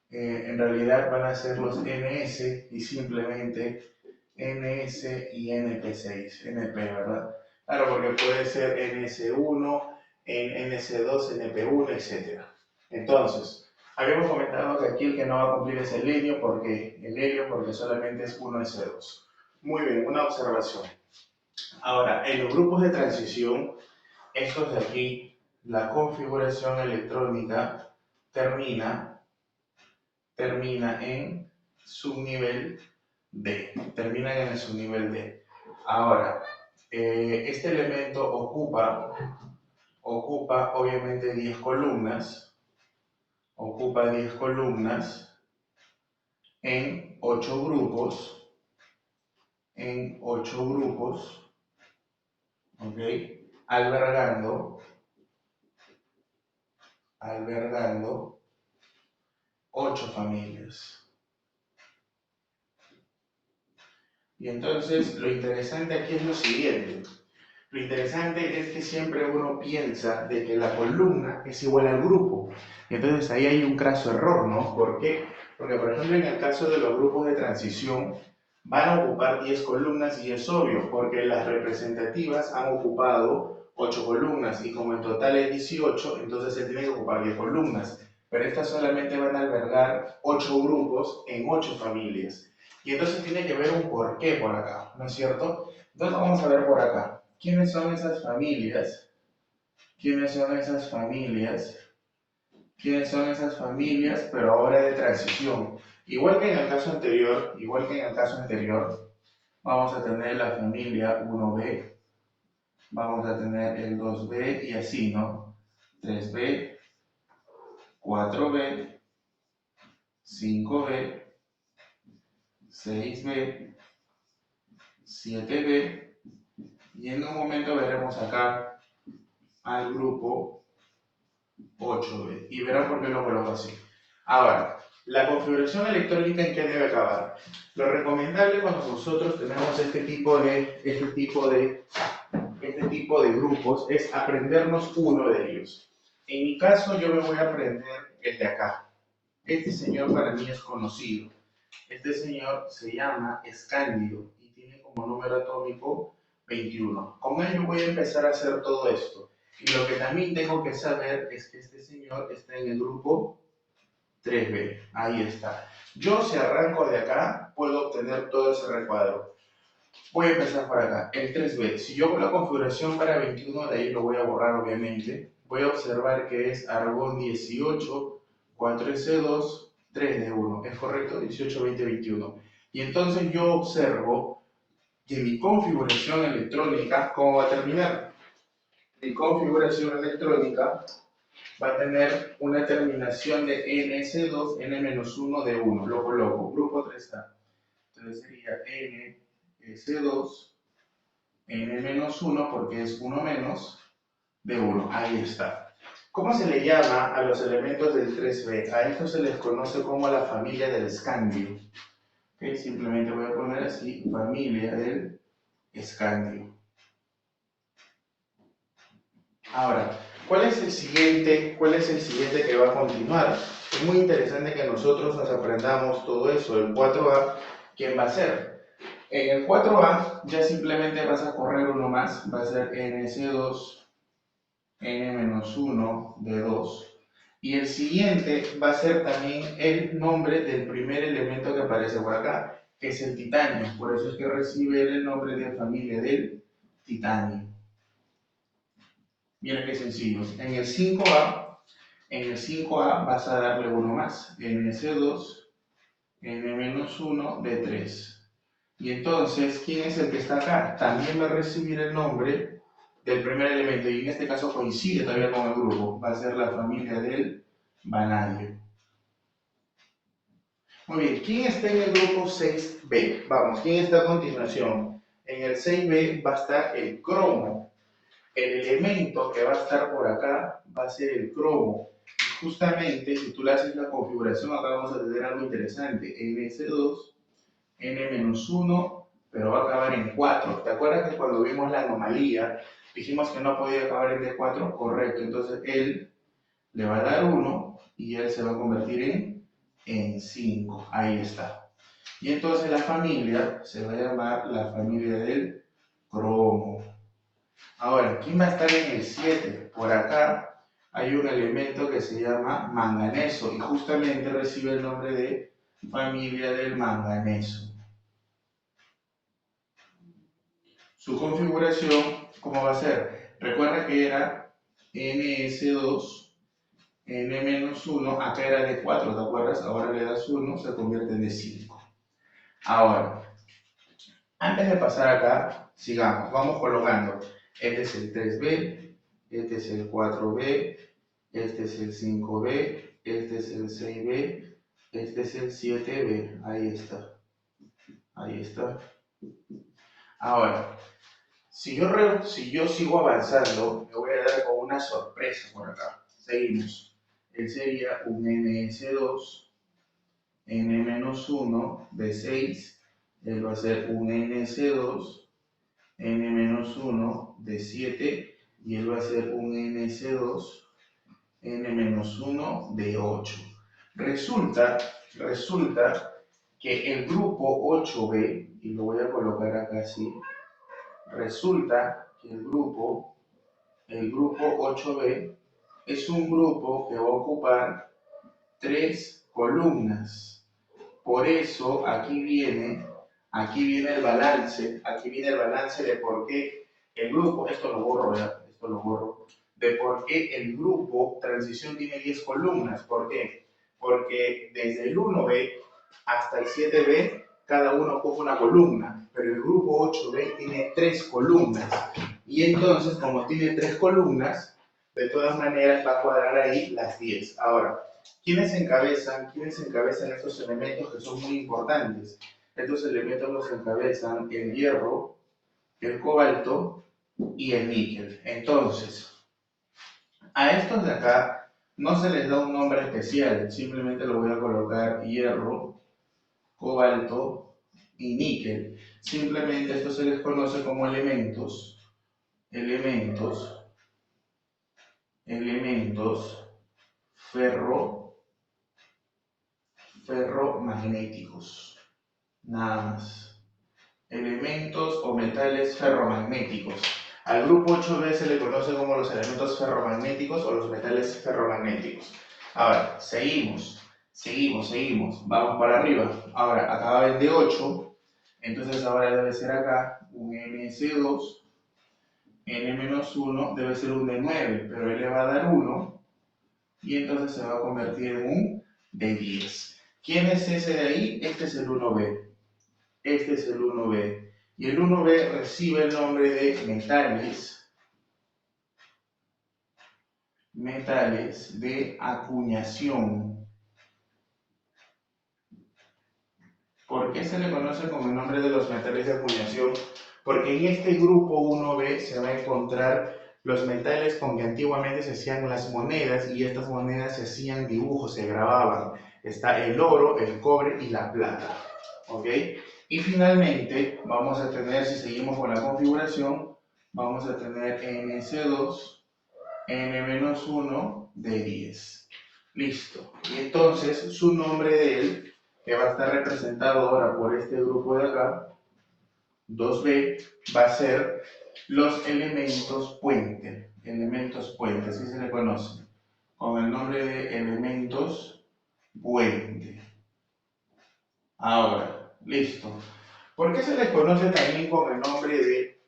[SPEAKER 1] en realidad van a ser los NS y simplemente NS y NP6, NP, ¿verdad? Claro, porque puede ser NS1, NS2, NP1, etc. Entonces, habíamos comentado que aquí el que no va a cumplir es el helio, porque solamente es 1s2. Muy bien, una observación. Ahora, en los grupos de transición, estos de aquí, la configuración electrónica termina en subnivel D. Terminan en el subnivel D. Ahora, este elemento ocupa obviamente 10 columnas. Ocupa 10 columnas en 8 grupos. ¿Ok? Albergando 8 familias. Y entonces lo interesante aquí es lo siguiente. Lo interesante es que siempre uno piensa de que la columna es igual al grupo. Y entonces ahí hay un craso error, ¿no? ¿Por qué? Porque, por ejemplo, en el caso de los grupos de transición, van a ocupar 10 columnas y es obvio, porque las representativas han ocupado 8 columnas y como en total es 18, entonces se tiene que ocupar 10 columnas. Pero estas solamente van a albergar 8 grupos en 8 familias. Y entonces tiene que haber un porqué por acá, ¿no es cierto? Entonces vamos a ver por acá. ¿Quiénes son esas familias? ¿Quiénes son esas familias? ¿Quiénes son esas familias, pero ahora de transición? Igual que en el caso anterior, vamos a tener la familia 1B, vamos a tener el 2B y así, ¿no? 3B, 4B, 5B, 6B, 7B, y en un momento veremos acá al grupo 8B. Y verán por qué lo coloco así. Ahora, la configuración electrónica, ¿en qué debe acabar? Lo recomendable cuando nosotros tenemos este tipo de grupos es aprendernos uno de ellos. En mi caso, yo me voy a aprender el de acá. Este señor para mí es conocido. Este señor se llama Escándido y tiene como número atómico 21. Con él yo voy a empezar a hacer todo esto. Y lo que también tengo que saber es que este señor está en el grupo 3B. Ahí está. Yo si arranco de acá, puedo obtener todo ese recuadro. Voy a empezar por acá, el 3B. Si yo hago la configuración para 21, de ahí lo voy a borrar obviamente. Voy a observar que es argón 18, 4S2, 3D1. ¿Es correcto? 18, 20, 21. Y entonces yo observo que mi configuración electrónica, ¿cómo va a terminar? Mi configuración electrónica va a tener una terminación de NS2, N-1 de 1. Lo coloco, grupo 3A. Entonces sería NS2, N-1, porque es 1 menos de 1. Ahí está. ¿Cómo se le llama a los elementos del 3B? A estos se les conoce como la familia del escandio. ¿Okay? Simplemente voy a poner así, familia del escandio. Ahora, ¿cuál es el siguiente que va a continuar? Es muy interesante que nosotros nos aprendamos todo eso. El 4A, ¿quién va a ser? En el 4A ya simplemente vas a correr uno más, va a ser NS2, N-1 de 2. Y el siguiente va a ser también el nombre del primer elemento que aparece por acá, que es el titanio. Por eso es que recibe el nombre de familia del titanio. Mira qué sencillo. En el 5A vas a darle uno más, NS2, N-1 de 3. Y entonces, ¿quién es el que está acá? También va a recibir el nombre del primer elemento, y en este caso coincide todavía con el grupo. Va a ser la familia del vanadio. Muy bien, ¿quién está en el grupo 6B? Vamos, ¿quién está a continuación? En el 6B va a estar el cromo. El elemento que va a estar por acá va a ser el cromo. Y justamente, si tú le haces la configuración, acá vamos a tener algo interesante. NS2, N-1, pero va a acabar en 4. ¿Te acuerdas que cuando vimos la anomalía, dijimos que no podía acabar en D4? Correcto, entonces él le va a dar 1 y él se va a convertir en 5. Ahí está. Y entonces la familia se va a llamar la familia del cromo. Ahora, ¿quién va a estar en el 7? Por acá hay un elemento que se llama manganeso y justamente recibe el nombre de familia del manganeso. Su configuración, ¿cómo va a ser? Recuerda que era NS2, N-1, acá era de 4, ¿te acuerdas? Ahora le das 1, se convierte en de 5. Ahora, antes de pasar acá, sigamos, vamos colocando. Este es el 3B, este es el 4B, este es el 5B, este es el 6B, este es el 7B. Ahí está. Ahí está. Ahora, si yo sigo avanzando, me voy a dar con una sorpresa por acá. Seguimos. Él sería un NS2, N-1 de 6. Él va a ser un NS2, N-1 de 7. Y él va a ser un NS2, N-1 de 8. Resulta que el grupo 8B, y lo voy a colocar acá así, resulta que el grupo 8B es un grupo que va a ocupar 3 columnas. Por eso aquí viene el balance, de por qué el grupo, esto lo borro, de por qué el grupo transición tiene 10 columnas. ¿Por qué? Porque desde el 1B hasta el 7B, cada uno ocupa una columna, pero el grupo 8B tiene 3 columnas. Y entonces, como tiene 3 columnas, de todas maneras va a cuadrar ahí las 10. Ahora, ¿quiénes encabezan estos elementos que son muy importantes? Estos elementos los encabezan el hierro, el cobalto y el níquel. Entonces, a estos de acá no se les da un nombre especial, simplemente lo voy a colocar hierro, cobalto y níquel. Simplemente esto se les conoce como elementos ferromagnéticos. Nada más. Elementos o metales ferromagnéticos. Al grupo 8B se le conoce como los elementos ferromagnéticos o los metales ferromagnéticos. Ahora, seguimos. Vamos para arriba. Ahora, acá va el de 8. Entonces ahora debe ser acá un NS2. N-1 debe ser un de 9, pero él le va a dar 1. Y entonces se va a convertir en un de 10. ¿Quién es ese de ahí? Este es el 1B. Y el 1B recibe el nombre de metales metales de acuñación. ¿Por qué se le conoce con el nombre de los metales de acuñación? Porque en este grupo 1B se va a encontrar los metales con que antiguamente se hacían las monedas y estas monedas se hacían dibujos, se grababan. Está el oro, el cobre y la plata. ¿Ok? Y finalmente vamos a tener, si seguimos con la configuración, vamos a tener NC2, N-1 de 10. Listo. Y entonces su nombre de él, que va a estar representado ahora por este grupo de acá, 2B, va a ser los elementos puente. Elementos puente, así se le conoce. Con el nombre de elementos puente. Ahora, listo. ¿Por qué se les conoce también con el nombre de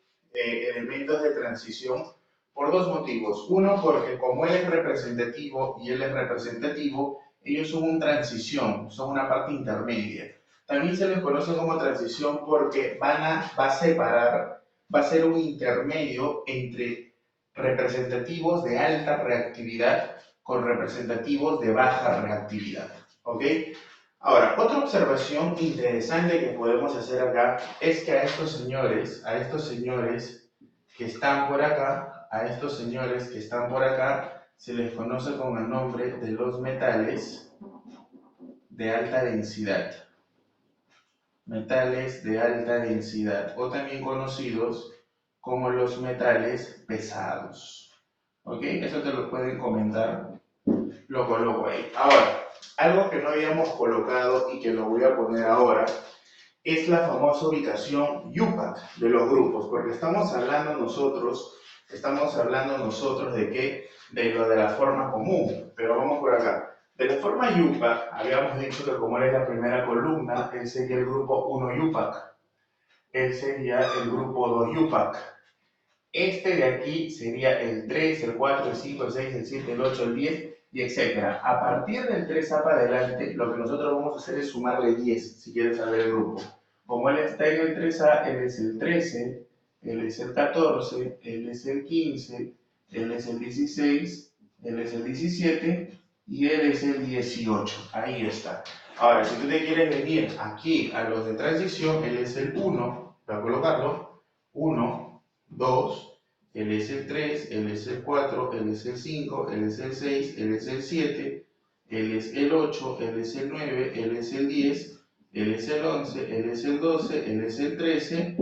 [SPEAKER 1] elementos de transición? Por dos motivos. Uno, porque como él es representativo y él es representativo, ellos son una transición, son una parte intermedia. También se les conoce como transición porque va a separar, va a ser un intermedio entre representativos de alta reactividad con representativos de baja reactividad. ¿Ok? Ahora, otra observación interesante que podemos hacer acá es que a estos señores que están por acá, se les conoce con el nombre de los metales de alta densidad. Metales de alta densidad, o también conocidos como los metales pesados. ¿Ok? Eso te lo pueden comentar. Lo coloco ahí. Ahora, algo que no habíamos colocado y que lo voy a poner ahora es la famosa ubicación UPAC de los grupos, porque estamos hablando nosotros de qué, de lo de la forma común, pero vamos por acá. De la forma UPAC, habíamos dicho que como él es la primera columna, él sería el grupo 1 UPAC, él sería el grupo 2 UPAC. Este de aquí sería el 3, el 4, el 5, el 6, el 7, el 8, el 10 y etcétera. A partir del 3A para adelante, lo que nosotros vamos a hacer es sumarle 10, si quieres saber el grupo. Como él está en el 3A, él es el 13, él es el 14, él es el 15, él es el 16, él es el 17 y él es el 18. Ahí está. Ahora, si tú te quieres venir aquí a los de transición, él es el 1, voy a colocarlo, 1, 2, él es el 3, él es el 4, él es el 5, él es el 6, él es el 7, él es el 8, él es el 9, él es el 10, él es el 11, él es el 12, él es el 13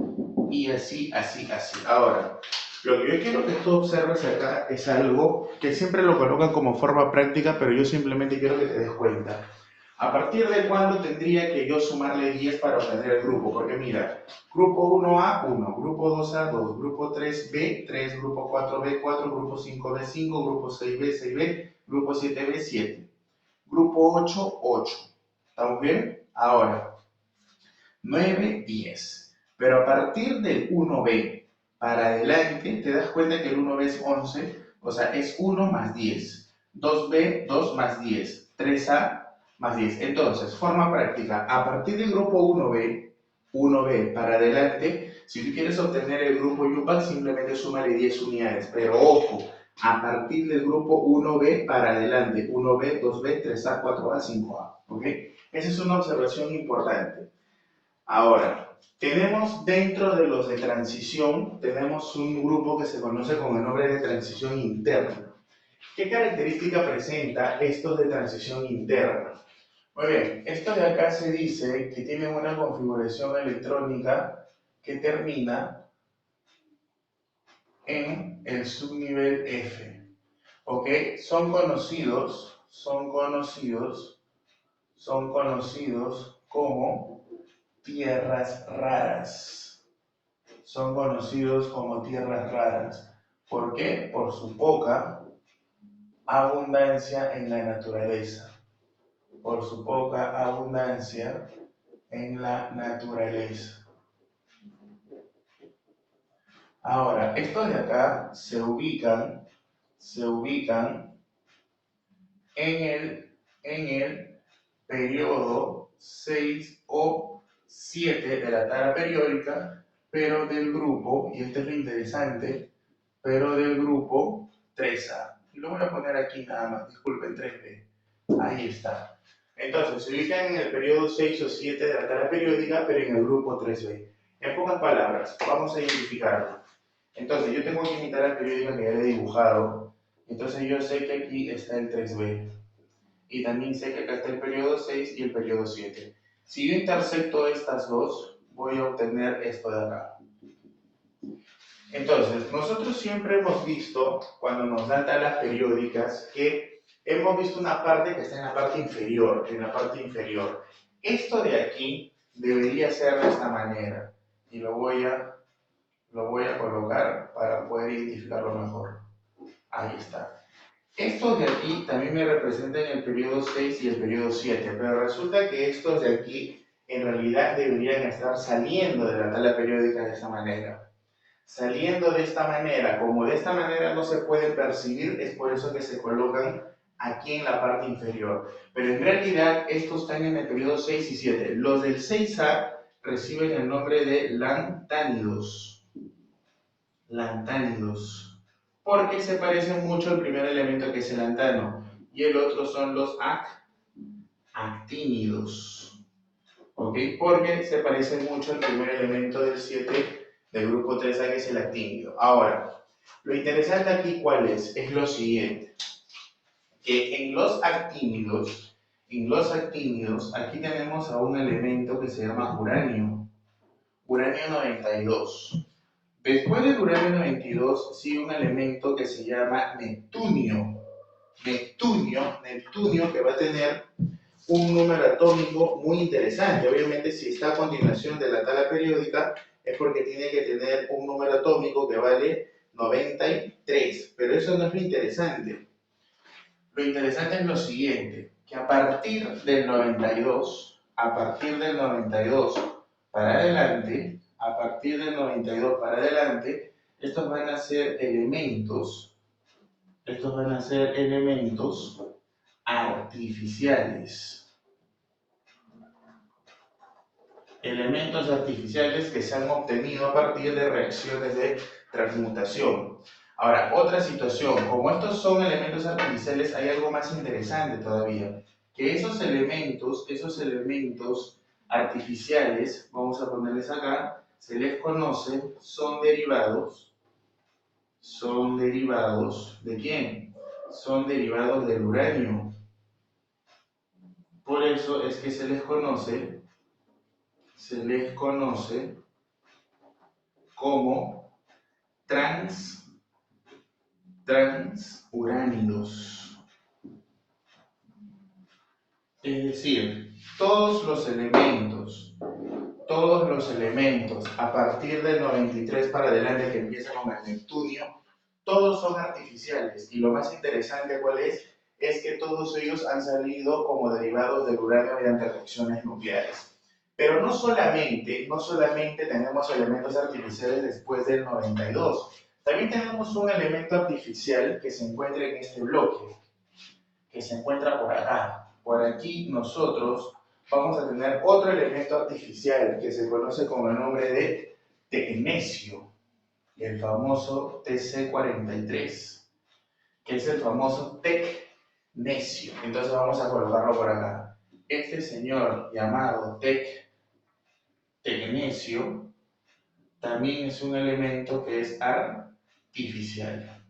[SPEAKER 1] y así. Ahora, lo que yo quiero que tú observes acá es algo que siempre lo colocan como forma práctica, pero yo simplemente quiero que te des cuenta. ¿A partir de cuándo tendría que yo sumarle 10 para obtener el grupo? Porque mira, grupo 1A, 1, grupo 2A, 2, grupo 3B, 3, grupo 4B, 4, grupo 5B, 5, grupo 6B, 6B, grupo 7B, 7, grupo 8, 8. ¿Estamos bien? Ahora, 9, 10. Pero a partir del 1B para adelante, te das cuenta que el 1B es 11, o sea, es 1 más 10. 2B, 2 más 10. 3A más 10. Entonces, forma práctica. A partir del grupo 1B para adelante, si tú quieres obtener el grupo UPAC, simplemente súmale 10 unidades. Pero ojo, a partir del grupo 1B para adelante. 1B, 2B, 3A, 4A, 5A. ¿Ok? Esa es una observación importante. Ahora, tenemos dentro de los de transición, tenemos un grupo que se conoce con el nombre de transición interna. ¿Qué característica presenta estos de transición interna? Muy bien, esto de acá se dice que tienen una configuración electrónica que termina en el subnivel F. ¿Ok? Son conocidos como tierras raras. Son conocidos como tierras raras. ¿Por qué? Por su poca abundancia en la naturaleza. Por su poca abundancia en la naturaleza. Ahora, estos de acá se ubican en el periodo 6 o 7 de la tabla periódica, pero del grupo, y esto es lo interesante, pero del grupo 3A. y lo voy a poner aquí nada más, disculpen, 3B. Ahí está. Entonces, se ubican en el periodo 6 o 7 de la tabla periódica, pero en el grupo 3B. En pocas palabras, vamos a identificarlo. Entonces, yo tengo que mi tabla periódica que ya le he dibujado. Entonces, yo sé que aquí está el 3B. Y también sé que acá está el periodo 6 y el periodo 7. Si yo intersecto estas dos, voy a obtener esto de acá. Entonces, nosotros siempre hemos visto, cuando nos dan tablas periódicas, que hemos visto una parte que está en la parte inferior, Esto de aquí debería ser de esta manera. Y lo voy a colocar para poder identificarlo mejor. Ahí está. Estos de aquí también me representan el periodo 6 y el periodo 7, pero resulta que estos de aquí en realidad deberían estar saliendo de la tabla periódica de esta manera. Saliendo de esta manera, como de esta manera no se pueden percibir, es por eso que se colocan aquí en la parte inferior. Pero en realidad estos están en el periodo 6 y 7. Los del 6A reciben el nombre de lantánidos. Lantánidos. Porque se parecen mucho al primer elemento que es el lantano. Y el otro son los actínidos. ¿Ok? Porque se parece mucho al primer elemento del 7 del grupo 3A que es el actínido. Ahora, lo interesante aquí ¿cuál es? Es lo siguiente. Que en los actínidos, aquí tenemos a un elemento que se llama uranio. Uranio 92. Después del uranio 92 sigue un elemento que se llama neptunio. Neptunio que va a tener un número atómico muy interesante. Obviamente, si está a continuación de la tabla periódica, es porque tiene que tener un número atómico que vale 93. Pero eso no es lo interesante. Lo interesante es lo siguiente, que a partir del 92 para adelante, estos van a ser elementos artificiales. Elementos artificiales que se han obtenido a partir de reacciones de transmutación. Ahora, otra situación, como estos son elementos artificiales, hay algo más interesante todavía, que esos elementos artificiales, vamos a ponerles acá, se les conoce, son derivados, ¿de quién? Son derivados del uranio. Por eso es que se les conoce como transuránidos. Es decir, todos los elementos a partir del 93 para adelante que empiezan con el neptunio, todos son artificiales. Y lo más interesante, ¿cuál es? Es que todos ellos han salido como derivados del uranio mediante reacciones nucleares. Pero no solamente tenemos elementos artificiales después del 92. También tenemos un elemento artificial que se encuentra en este bloque, que se encuentra por acá. Por aquí nosotros vamos a tener otro elemento artificial que se conoce con el nombre de tecnecio, el famoso TC43, que es el famoso tecnecio. Entonces vamos a colocarlo por acá. Este señor llamado tecnecio también es un elemento que es artificial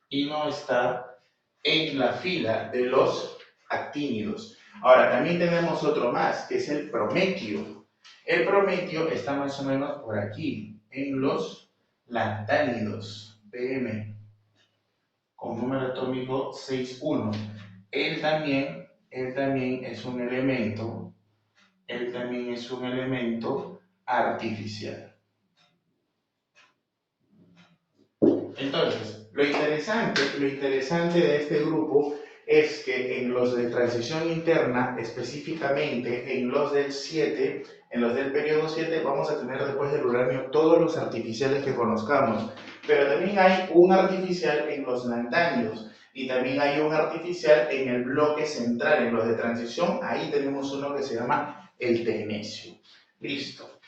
[SPEAKER 1] y no está en la fila de los actínidos. Ahora, también tenemos otro más, que es el prometio. El prometio está más o menos por aquí, en los lantánidos, PM, con número atómico 6,1. Él también es un elemento, artificial. Entonces, lo interesante de este grupo es que en los de transición interna, específicamente en los del 7, en los del periodo 7, vamos a tener después del uranio todos los artificiales que conozcamos. Pero también hay un artificial en los lantánidos y también hay un artificial en el bloque central, en los de transición. Ahí tenemos uno que se llama el tecnecio. Listo.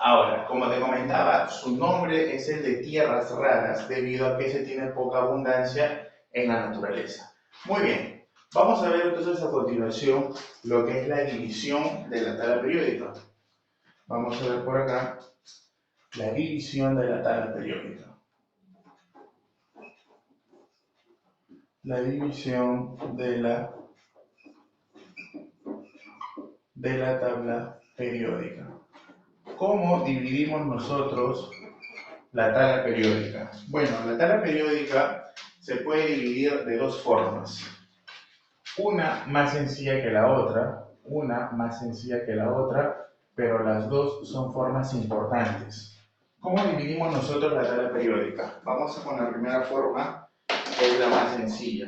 [SPEAKER 1] Ahora, como te comentaba, su nombre es el de tierras raras debido a que se tiene poca abundancia en la naturaleza. Muy bien, vamos a ver entonces a continuación lo que es la división de la tabla periódica. Vamos a ver por acá la división de la tabla periódica. La división de la tabla periódica. ¿Cómo dividimos nosotros la tabla periódica? Bueno, la tabla periódica se puede dividir de dos formas. Una más sencilla que la otra, pero las dos son formas importantes. ¿Cómo dividimos nosotros la tabla periódica? Vamos con la primera forma, que es la más sencilla.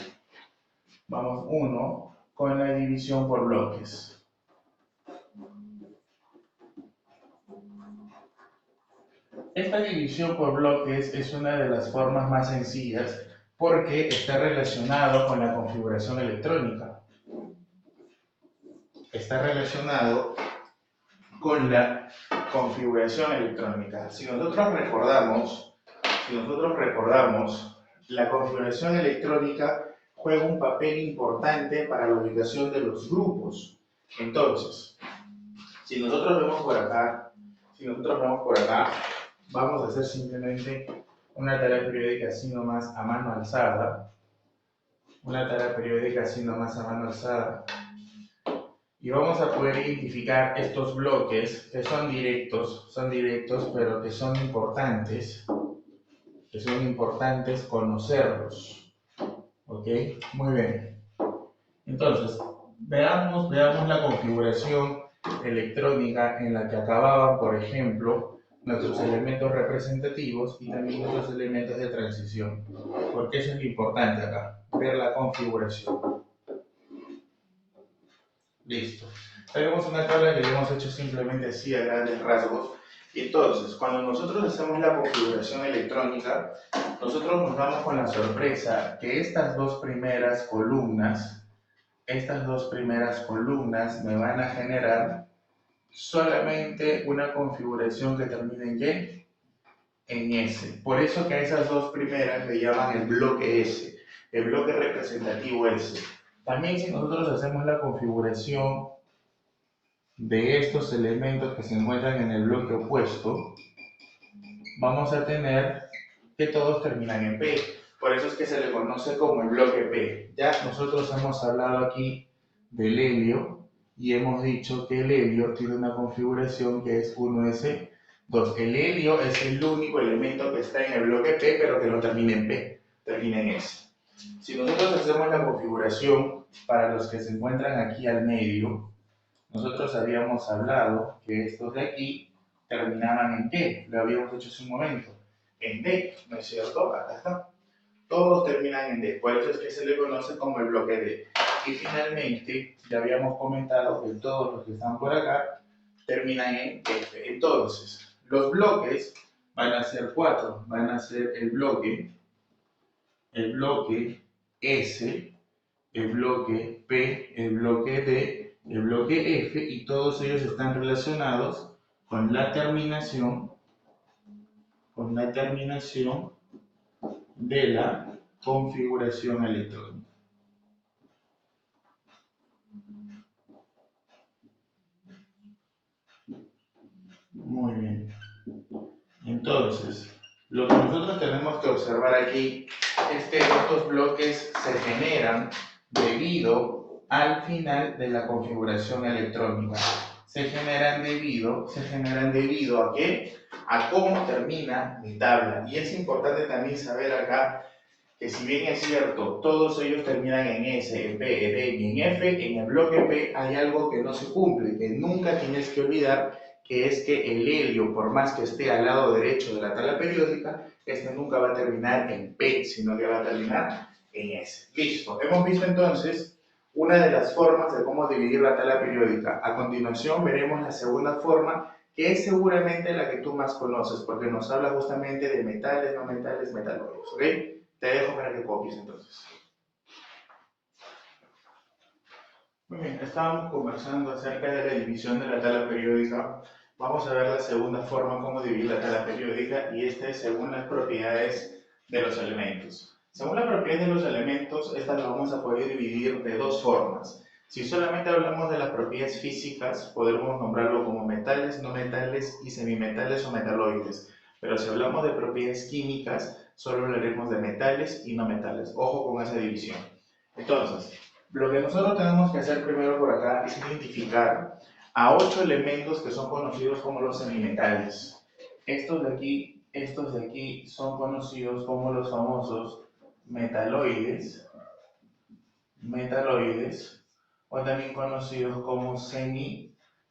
[SPEAKER 1] Vamos, uno, con la división por bloques. Esta división por bloques es una de las formas más sencillas porque está relacionado con la configuración electrónica. Está relacionado con la configuración electrónica. Si nosotros recordamos, la configuración electrónica juega un papel importante para la ubicación de los grupos. Entonces, si nosotros vemos por acá, vamos a hacer simplemente una tabla periódica así nomás a mano alzada. Y vamos a poder identificar estos bloques que son directos, pero que son importantes conocerlos. ¿Ok? Muy bien. Entonces, veamos la configuración electrónica en la que acababan, por ejemplo, nuestros elementos representativos y también nuestros elementos de transición. Porque eso es lo importante acá, ver la configuración. Listo. Tenemos una tabla que le hemos hecho simplemente así a grandes rasgos. Y entonces, cuando nosotros hacemos la configuración electrónica, nosotros nos damos con la sorpresa que estas dos primeras columnas me van a generar solamente una configuración que termine en Y, en S. Por eso que a esas dos primeras le llaman el bloque S, el bloque representativo S. También si nosotros hacemos la configuración de estos elementos que se encuentran en el bloque opuesto, vamos a tener que todos terminan en P. Por eso es que se le conoce como el bloque P. Ya nosotros hemos hablado aquí del helio y hemos dicho que el helio tiene una configuración que es 1s2. El helio es el único elemento que está en el bloque P, pero que no termina en P, termina en S. Si nosotros hacemos la configuración para los que se encuentran aquí al medio, nosotros habíamos hablado que estos de aquí terminaban en D, lo habíamos hecho hace un momento, en D, ¿no es cierto? Acá está. Todos terminan en D, por eso es que se le conoce como el bloque D. Y finalmente, ya habíamos comentado que todos los que están por acá terminan en F. Entonces, los bloques van a ser cuatro, van a ser el bloque S, el bloque P, el bloque D, el bloque F, y todos ellos están relacionados con la terminación de la configuración electrónica. Muy bien. Entonces, lo que nosotros tenemos que observar aquí es que estos bloques se generan debido al final de la configuración electrónica. Se generan debido ¿a qué? A cómo termina mi tabla. Y es importante también saber acá que si bien es cierto, todos ellos terminan en S, en P, en D y en F, en el bloque P hay algo que no se cumple, que nunca tienes que olvidar, que es que el helio, por más que esté al lado derecho de la tabla periódica, este nunca va a terminar en P, sino que va a terminar en S. Listo. Hemos visto entonces una de las formas de cómo dividir la tabla periódica. A continuación veremos la segunda forma, que es seguramente la que tú más conoces, porque nos habla justamente de metales, no metales, metaloides, ¿ok? Te dejo para que copies entonces. Muy bien, estábamos conversando acerca de la división de la tabla periódica Vamos a ver la segunda forma como dividir la tabla periódica y esta es según las propiedades de los elementos. Según las propiedades de los elementos, estas las vamos a poder dividir de dos formas. Si solamente hablamos de las propiedades físicas, podremos nombrarlo como metales, no metales y semimetales o metaloides. Pero si hablamos de propiedades químicas, solo hablaremos de metales y no metales. Ojo con esa división. Entonces, lo que nosotros tenemos que hacer primero por acá es identificar a 8 elementos que son conocidos como los semimetales. Estos de aquí son conocidos como los famosos metaloides, o también conocidos como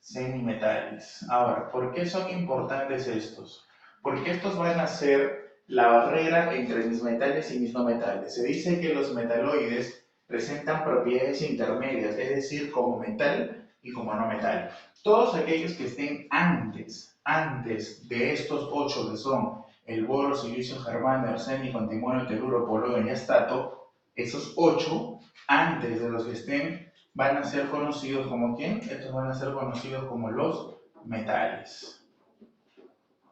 [SPEAKER 1] semimetales. Ahora, ¿por qué son importantes estos? Porque estos van a ser la barrera entre mis metales y mis no metales. Se dice que los metaloides presentan propiedades intermedias, es decir, como metal y como no metal. Todos aquellos que estén antes de estos 8 que son el boro, silicio, germanio, arsénico, antimonio, teluro, polonio y astato, esos 8 antes de los que estén van a ser conocidos como ¿quién? Estos van a ser conocidos como los metales.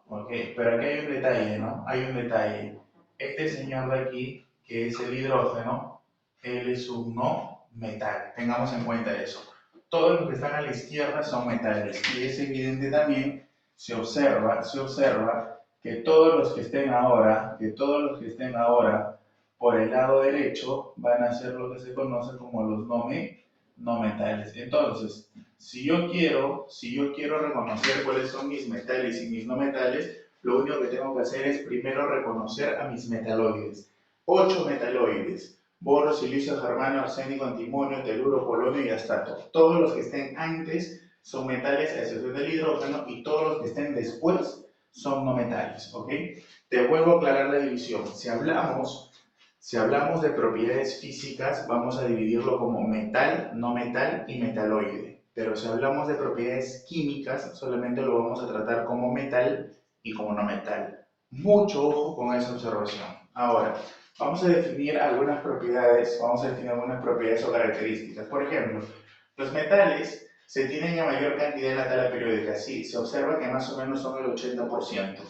[SPEAKER 1] ¿Ok? Pero aquí hay un detalle, ¿no? Hay un detalle. Este señor de aquí, que es el hidrógeno, él es un no metal. Tengamos en cuenta eso. Todos los que están a la izquierda son metales. Y es evidente también, se observa que todos los que estén ahora, por el lado derecho van a ser lo que se conoce como los no metales. Entonces, si yo quiero reconocer cuáles son mis metales y mis no metales, lo único que tengo que hacer es primero reconocer a mis metaloides. 8 metaloides: boro, silicio, germanio, arsénico, antimonio, teluro, polonio y astato. Todos los que estén antes son metales, a excepción del hidrógeno, y todos los que estén después son no metales. ¿Ok? Te vuelvo a aclarar la división. Si hablamos de propiedades físicas, vamos a dividirlo como metal, no metal y metaloide. Pero si hablamos de propiedades químicas, solamente lo vamos a tratar como metal y como no metal. Mucho ojo con esa observación. Ahora, vamos a definir algunas propiedades o características. Por ejemplo, los metales se tienen en mayor cantidad en la tabla periódica. Sí, se observa que más o menos son el 80%.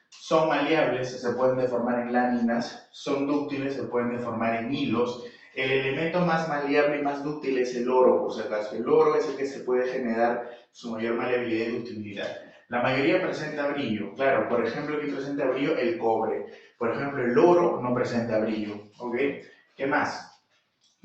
[SPEAKER 1] Son maleables, se pueden deformar en láminas, son dúctiles, se pueden deformar en hilos. El elemento más maleable y más dúctil es el oro, por si acaso. El oro es el que se puede generar su mayor maleabilidad y ductilidad. La mayoría presenta brillo. Claro, por ejemplo, ¿qué presenta brillo? El cobre. Por ejemplo, el oro no presenta brillo. ¿Ok? ¿Qué más?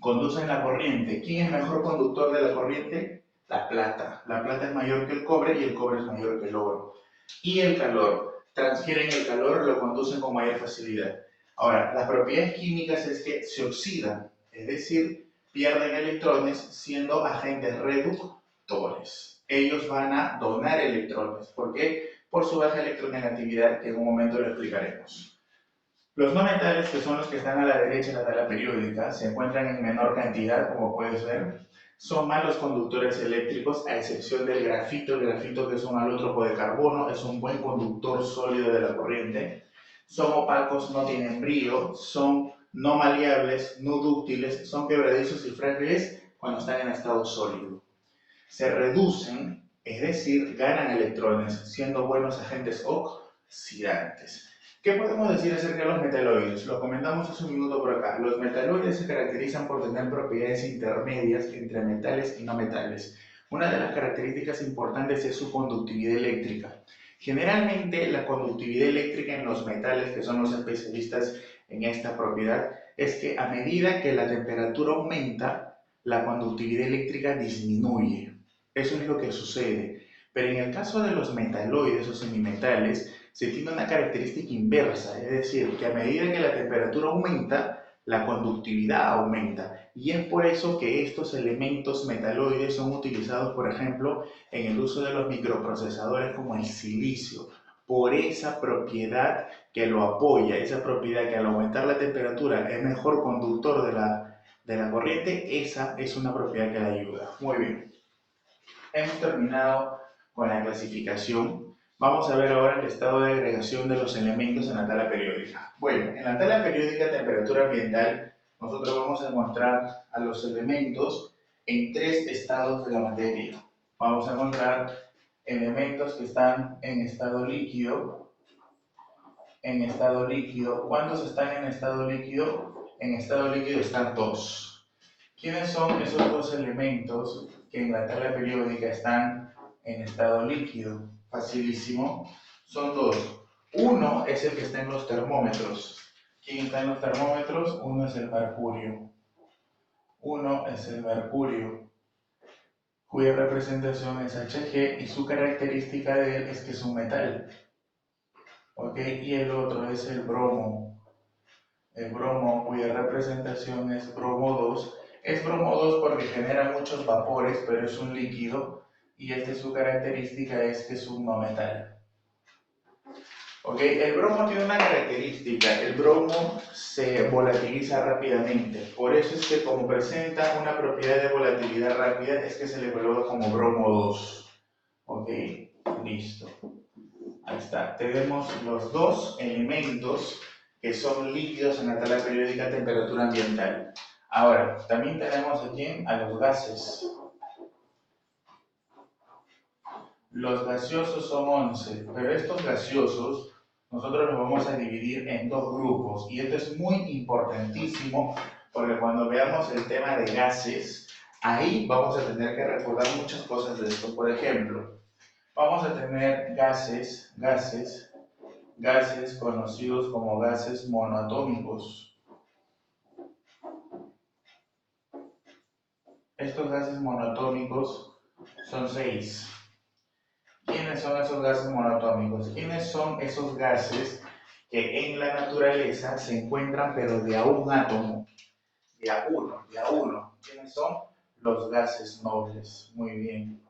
[SPEAKER 1] Conducen la corriente. ¿Quién es mejor conductor de la corriente? La plata. La plata es mayor que el cobre y el cobre es mayor que el oro. Y el calor. Transfieren el calor, lo conducen con mayor facilidad. Ahora, las propiedades químicas es que se oxidan, es decir, pierden electrones siendo agentes reductores. Ellos van a donar electrones. ¿Por qué? Por su baja electronegatividad, que en un momento lo explicaremos. Los no metales, que son los que están a la derecha de la tabla periódica, se encuentran en menor cantidad, como puedes ver. Son malos conductores eléctricos, a excepción del grafito. El grafito, que es un alótropo de carbono, es un buen conductor sólido de la corriente. Son opacos, no tienen brillo, son no maleables, no dúctiles, son quebradizos y frágiles cuando están en estado sólido. Se reducen, es decir, ganan electrones, siendo buenos agentes oxidantes. ¿Qué podemos decir acerca de los metaloides? Lo comentamos hace un minuto por acá. Los metaloides se caracterizan por tener propiedades intermedias entre metales y no metales. Una de las características importantes es su conductividad eléctrica. Generalmente la conductividad eléctrica en los metales, que son los especialistas en esta propiedad, es que a medida que la temperatura aumenta, la conductividad eléctrica disminuye. Eso es lo que sucede. Pero en el caso de los metaloides o semimetales, se tiene una característica inversa, es decir, que a medida que la temperatura aumenta, la conductividad aumenta. Y es por eso que estos elementos metaloides son utilizados, por ejemplo, en el uso de los microprocesadores como el silicio, por esa propiedad que lo apoya, esa propiedad que al aumentar la temperatura es mejor conductor de la corriente. Esa es una propiedad que le ayuda. Muy bien. Hemos terminado con la clasificación. Vamos a ver ahora el estado de agregación de los elementos en la tabla periódica. Bueno, en la tabla periódica de temperatura ambiental, nosotros vamos a encontrar a los elementos en 3 estados de la materia. Vamos a encontrar elementos que están en estado líquido. En estado líquido. ¿Cuántos están en estado líquido? En estado líquido están dos. ¿Quiénes son esos dos elementos que en la tabla periódica están en estado líquido? Facilísimo. Son dos. Uno es el que está en los termómetros. ¿Quién está en los termómetros? Uno es el mercurio. Uno es el mercurio, cuya representación es Hg y su característica de él es que es un metal. ¿Ok? Y el otro es el bromo. El bromo, cuya representación es bromo 2. Es bromo 2 porque genera muchos vapores, pero es un líquido. Y su característica es que es un no metal. ¿Ok? El bromo tiene una característica. El bromo se volatiliza rápidamente. Por eso es que como presenta una propiedad de volatilidad rápida, es que se le coloca como bromo 2. ¿Ok? Listo. Ahí está. Tenemos los dos elementos que son líquidos en la tabla periódica a temperatura ambiental. Ahora, también tenemos aquí a los gases. Los gaseosos son 11, pero estos gaseosos nosotros los vamos a dividir en dos grupos. Y esto es muy importantísimo porque cuando veamos el tema de gases, ahí vamos a tener que recordar muchas cosas de esto. Por ejemplo, vamos a tener gases conocidos como gases monoatómicos. Estos gases monoatómicos son 6. ¿Quiénes son esos gases monoatómicos? ¿Quiénes son esos gases que en la naturaleza se encuentran pero de a un átomo? De a uno, de a uno. ¿Quiénes son? Los gases nobles. Muy bien.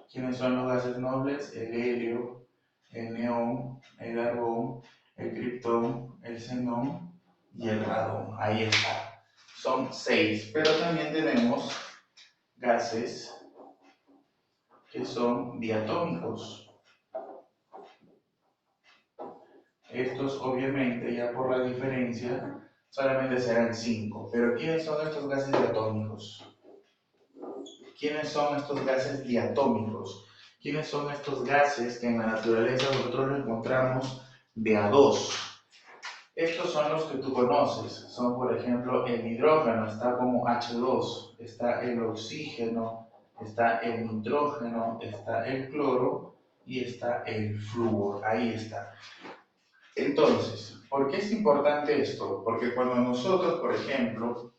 [SPEAKER 1] ¿Quiénes son los gases nobles? El helio, el neón, el argón, el criptón, el xenón y el radón. Ahí está. Son 6. Pero también tenemos gases que son diatómicos. Estos obviamente ya por la diferencia solamente serán 5. Pero ¿quiénes son estos gases diatómicos? ¿Quiénes son estos gases diatómicos? ¿Quiénes son estos gases que en la naturaleza nosotros los encontramos de a 2? Estos son los que tú conoces. Son por ejemplo el hidrógeno, está como H2. Está el oxígeno, está el nitrógeno, está el cloro y está el flúor. Ahí está. Entonces, ¿por qué es importante esto? Porque cuando nosotros, por ejemplo,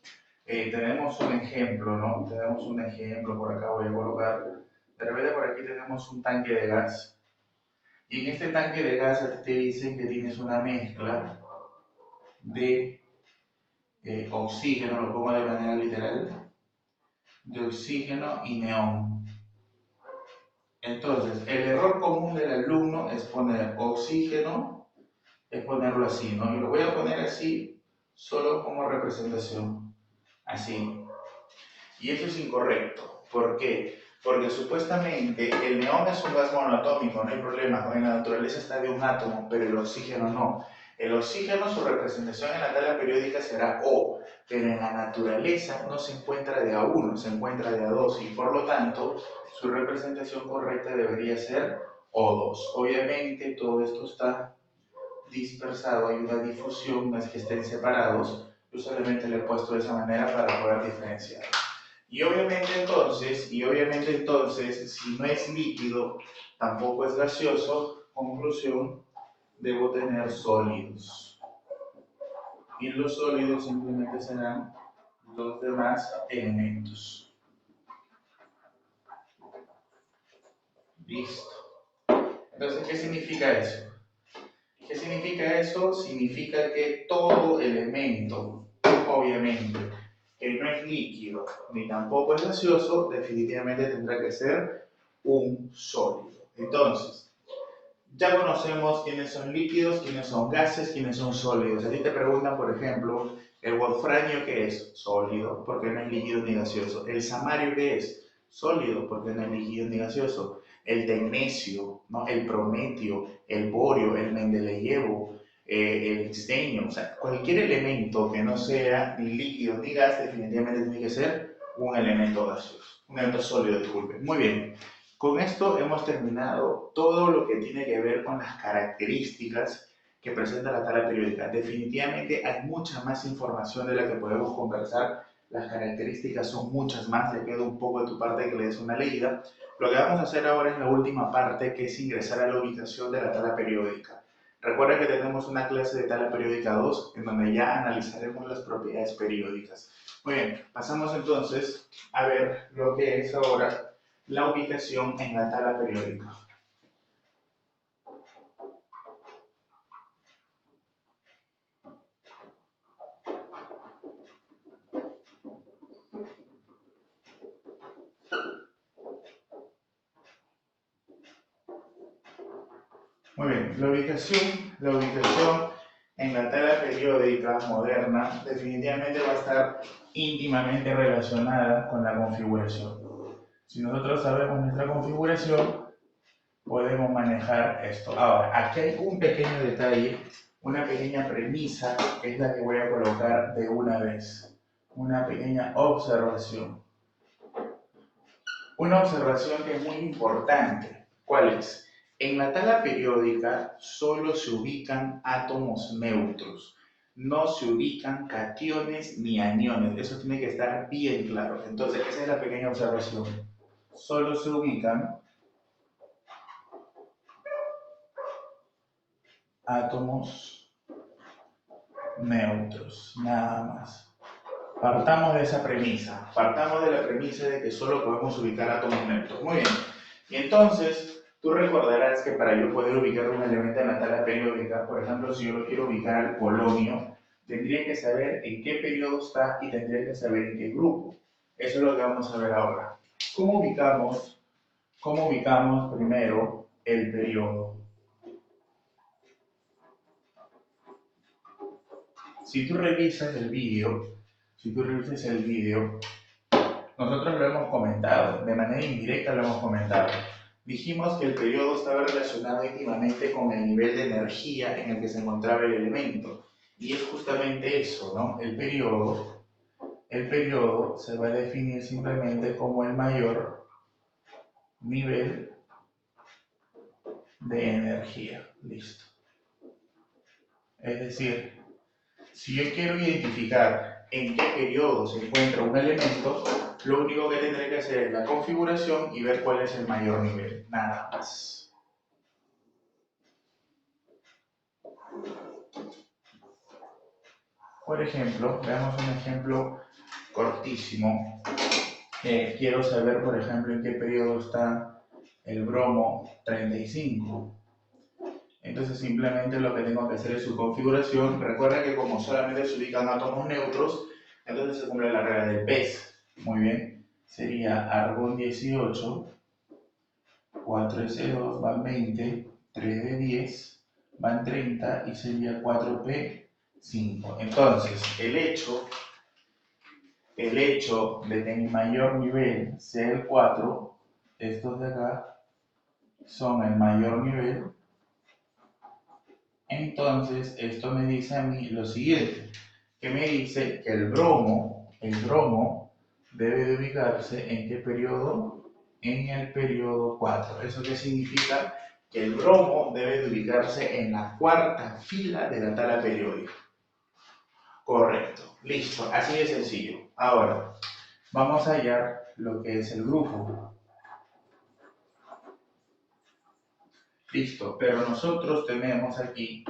[SPEAKER 1] tenemos un ejemplo, ¿no? Tenemos un ejemplo, por acá voy a colocar, de repente por aquí tenemos un tanque de gas. Y en este tanque de gas a ti te dicen que tienes una mezcla de oxígeno, lo pongo de manera literal, de oxígeno y neón. Entonces, el error común del alumno es poner oxígeno, es ponerlo así, ¿no? Y lo voy a poner así solo como representación, así. Y eso es incorrecto. ¿Por qué? Porque supuestamente el neón es un gas monoatómico, no hay problema, en la naturaleza está de un átomo, pero el oxígeno no. El oxígeno, su representación en la tabla periódica será O, pero en la naturaleza no se encuentra de a 1, se encuentra de a 2 y por lo tanto su representación correcta debería ser O2. Obviamente todo esto está dispersado, hay una difusión, no es que estén separados, yo solamente le he puesto de esa manera para poder diferenciar. Y obviamente entonces, si no es líquido, tampoco es gaseoso, conclusión, debo tener sólidos. Y los sólidos simplemente serán los demás elementos. Listo. Entonces, ¿qué significa eso? ¿Qué significa eso? Significa que todo elemento, obviamente, que no es líquido ni tampoco es gaseoso, definitivamente tendrá que ser un sólido. Entonces, ya conocemos quiénes son líquidos, quiénes son gases, quiénes son sólidos. A ti te preguntan, por ejemplo, el wolframio, ¿qué es? Sólido, porque no es líquido ni gaseoso. El samario, ¿qué es? Sólido, porque no es líquido ni gaseoso. El tecnecio, ¿no? El prometio, el borio, el mendeleyevo, el estaño, o sea, cualquier elemento que no sea ni líquido ni gas, definitivamente tiene que ser un elemento gaseoso, un elemento sólido, disculpe. Muy bien, con esto hemos terminado todo lo que tiene que ver con las características que presenta la tabla periódica. Definitivamente hay mucha más información de la que podemos conversar. Las características son muchas más, le queda un poco de tu parte que le des una leída. Lo que vamos a hacer ahora es la última parte, que es ingresar a la ubicación de la tabla periódica. Recuerda que tenemos una clase de tabla periódica 2, en donde ya analizaremos las propiedades periódicas. Muy bien, pasamos entonces a ver lo que es ahora la ubicación en la tabla periódica. Muy bien, la ubicación en la tabla periódica moderna definitivamente va a estar íntimamente relacionada con la configuración. Si nosotros sabemos nuestra configuración, podemos manejar esto. Ahora, aquí hay un pequeño detalle, una pequeña premisa, que es la que voy a colocar de una vez. Una pequeña observación. Una observación que es muy importante. ¿Cuál es? En la tabla periódica solo se ubican átomos neutros. No se ubican cationes ni aniones. Eso tiene que estar bien claro. Entonces, esa es la pequeña observación. Solo se ubican átomos neutros, nada más. Partamos de esa premisa. Partamos de la premisa de que solo podemos ubicar átomos neutros. Muy bien. Y entonces, tú recordarás que para yo poder ubicar un elemento en la tabla periódica, por ejemplo, si yo lo quiero ubicar al polonio, tendría que saber en qué periodo está y tendría que saber en qué grupo. Eso es lo que vamos a ver ahora. ¿Cómo ubicamos primero el periodo? Si tú revisas el vídeo, nosotros lo hemos comentado, de manera indirecta lo hemos comentado. Dijimos que el periodo estaba relacionado íntimamente con el nivel de energía en el que se encontraba el elemento. Y es justamente eso, ¿no? El periodo se va a definir simplemente como el mayor nivel de energía. Listo. Es decir, si yo quiero identificar en qué periodo se encuentra un elemento, lo único que tendré que hacer es la configuración y ver cuál es el mayor nivel, nada más. Por ejemplo, veamos un ejemplo cortísimo. Quiero saber, por ejemplo, en qué periodo está el bromo 35. Entonces simplemente lo que tengo que hacer es su configuración. Recuerda que como solamente se ubican átomos neutros, entonces se cumple la regla del PES. Muy bien. Sería argón 18, 4S2 van 20, 3 de 10 van 30 y sería 4P5. Entonces, el hecho de que mi mayor nivel sea el 4, estos de acá son el mayor nivel. Entonces, esto me dice a mí lo siguiente, que me dice que el bromo debe de ubicarse ¿en qué periodo? En el periodo 4. ¿Eso qué significa? Que el bromo debe de ubicarse en la cuarta fila de la tabla periódica. Correcto, listo, así de sencillo. Ahora, vamos a hallar lo que es el grupo. Listo, pero nosotros tenemos aquí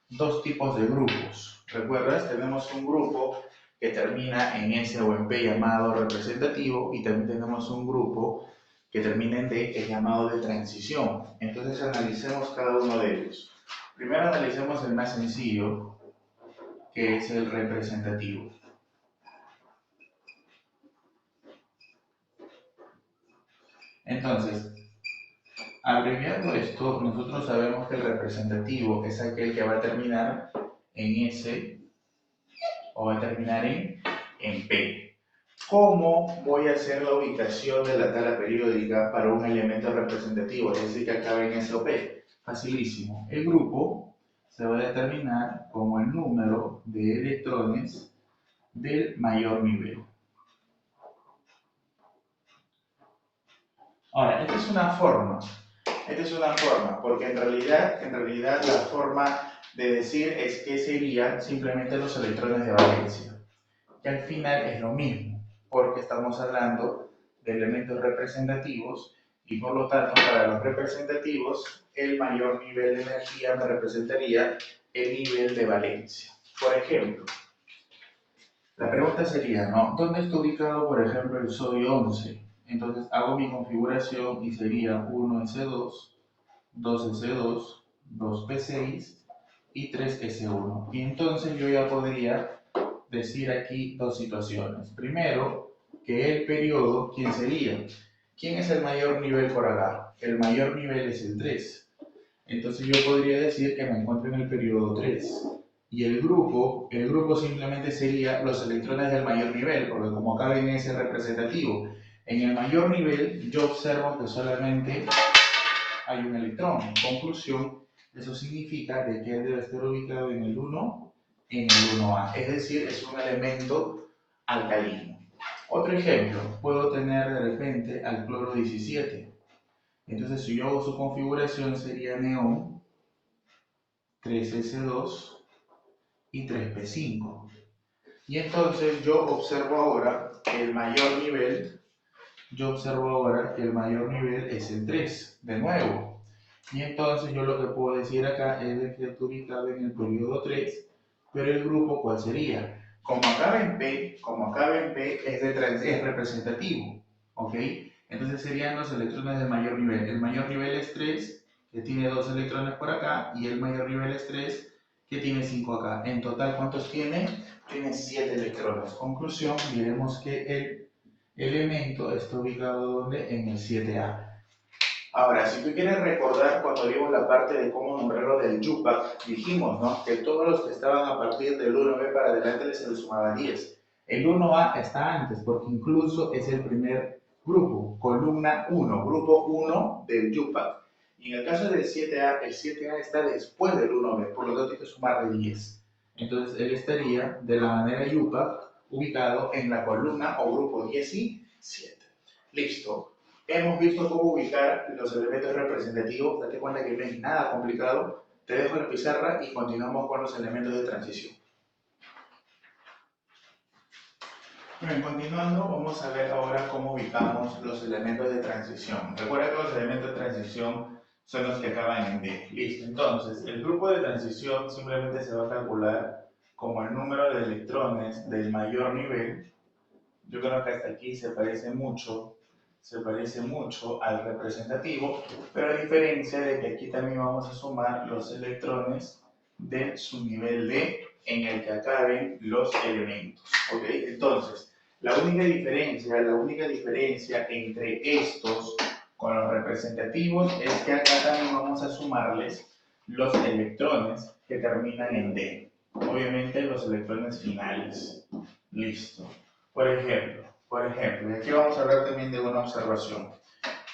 [SPEAKER 1] dos tipos de grupos. ¿Recuerdas? Tenemos un grupo que termina en S o en P llamado representativo y también tenemos un grupo que termina en D, que es llamado de transición. Entonces analicemos cada uno de ellos. Primero analicemos el más sencillo, que es el representativo. Entonces, abreviando esto, nosotros sabemos que el representativo es aquel que va a terminar en S o va a terminar en P. ¿Cómo voy a hacer la ubicación de la tabla periódica para un elemento representativo, es decir, que acabe en S o P? Facilísimo. El grupo se va a determinar como el número de electrones del mayor nivel. Ahora, esta es una forma, porque en realidad la forma de decir es que serían simplemente los electrones de valencia, que al final es lo mismo, porque estamos hablando de elementos representativos y por lo tanto para los representativos el mayor nivel de energía me representaría el nivel de valencia. Por ejemplo, la pregunta sería, ¿no? ¿Dónde está ubicado, por ejemplo, el sodio 11? Entonces hago mi configuración y sería 1s2, 2s2, 2p6 y 3s1. Y entonces yo ya podría decir aquí dos situaciones. Primero, que el periodo, ¿quién sería? ¿Quién es el mayor nivel por acá? El mayor nivel es el 3. Entonces yo podría decir que me encuentro en el periodo 3. Y el grupo simplemente sería los electrones del mayor nivel, porque como acá viene ese representativo, en el mayor nivel yo observo que solamente hay un electrón. En conclusión, eso significa de que él debe estar ubicado en el 1, en el 1A, es decir, es un elemento alcalino. Otro ejemplo, puedo tener de repente al cloro 17. Entonces, si yo hago su configuración, sería neón, 3s2 y 3p5. Y entonces yo observo ahora que el mayor nivel, es el 3, de nuevo. Y entonces yo lo que puedo decir acá es de que está ubicado en el periodo 3, pero el grupo, ¿cuál sería? Como acaba en P, es representativo, ¿ok? Entonces serían los electrones del mayor nivel. El mayor nivel es 3, que tiene 2 electrones por acá, y el mayor nivel es 3, que tiene 5 acá. En total, ¿cuántos tiene? Tiene 7 electrones. Conclusión, diremos que el elemento está ubicado ¿dónde? En el 7A. Ahora, si tú quieres recordar cuando vimos la parte de cómo nombrarlo del YUPAC, dijimos, ¿no? Que todos los que estaban a partir del 1B para adelante se les sumaban 10. El 1A está antes, porque incluso es el primer grupo, columna 1, grupo 1 del YUPAC. Y en el caso del 7A, el 7A está después del 1B, por lo tanto hay que sumarle 10. Entonces él estaría, de la manera YUPAC, ubicado en la columna o grupo 17. Listo. Hemos visto cómo ubicar los elementos representativos. Date cuenta que no es nada complicado. Te dejo la pizarra y continuamos con los elementos de transición. Bien, continuando, vamos a ver ahora cómo ubicamos los elementos de transición. Recuerda que los elementos de transición son los que acaban en D. Listo, entonces, el grupo de transición simplemente se va a calcular como el número de electrones del mayor nivel. Yo creo que hasta aquí se parece mucho al representativo, pero a diferencia de que aquí también vamos a sumar los electrones de su nivel D en el que acaben los elementos. ¿Ok? Entonces, la única diferencia entre estos con los representativos es que acá también vamos a sumarles los electrones que terminan en D. Obviamente los electrones finales. Listo. Por ejemplo, y aquí vamos a hablar también de una observación.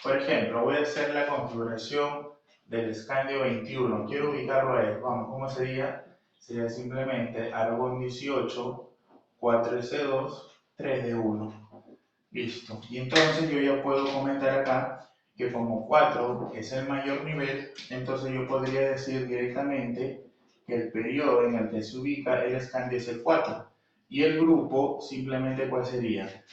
[SPEAKER 1] Por ejemplo, voy a hacer la configuración del escandio 21. Quiero ubicarlo ahí. Vamos, ¿cómo sería? Sería simplemente argón 18, 4s2, 3d1. Listo. Y entonces yo ya puedo comentar acá que como 4 es el mayor nivel, entonces yo podría decir directamente que el periodo en el que se ubica el escandio es el 4. Y el grupo, simplemente, ¿cuál sería?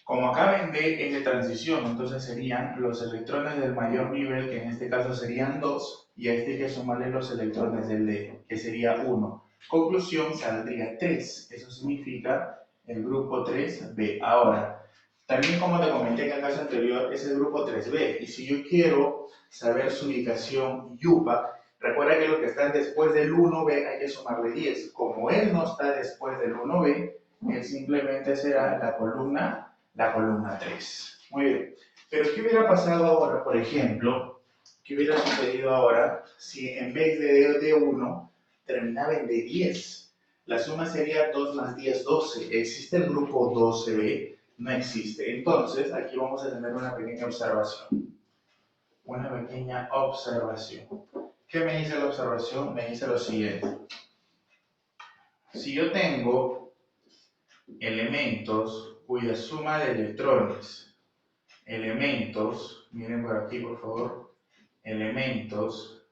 [SPEAKER 1] Como acá en D es de transición, entonces serían los electrones del mayor nivel, que en este caso serían 2, y a este hay que sumarle los electrones del D, que sería 1. Conclusión, saldría 3. Eso significa el grupo 3B. Ahora, también como te comenté en el caso anterior, es el grupo 3B. Y si yo quiero saber su ubicación YUPAC, recuerda que los que están después del 1B hay que sumarle 10. Como él no está después del 1B, él simplemente será la columna 3. Muy bien. Pero ¿qué hubiera pasado ahora, por ejemplo? ¿Qué hubiera sucedido ahora si en vez de D1 terminaba en D10? La suma sería 2 más 10, 12. ¿Existe el grupo 12B? No existe. Entonces, aquí vamos a tener una pequeña observación. ¿Qué me dice la observación? Me dice lo siguiente. Si yo tengo elementos cuya suma de electrones, miren por aquí por favor, elementos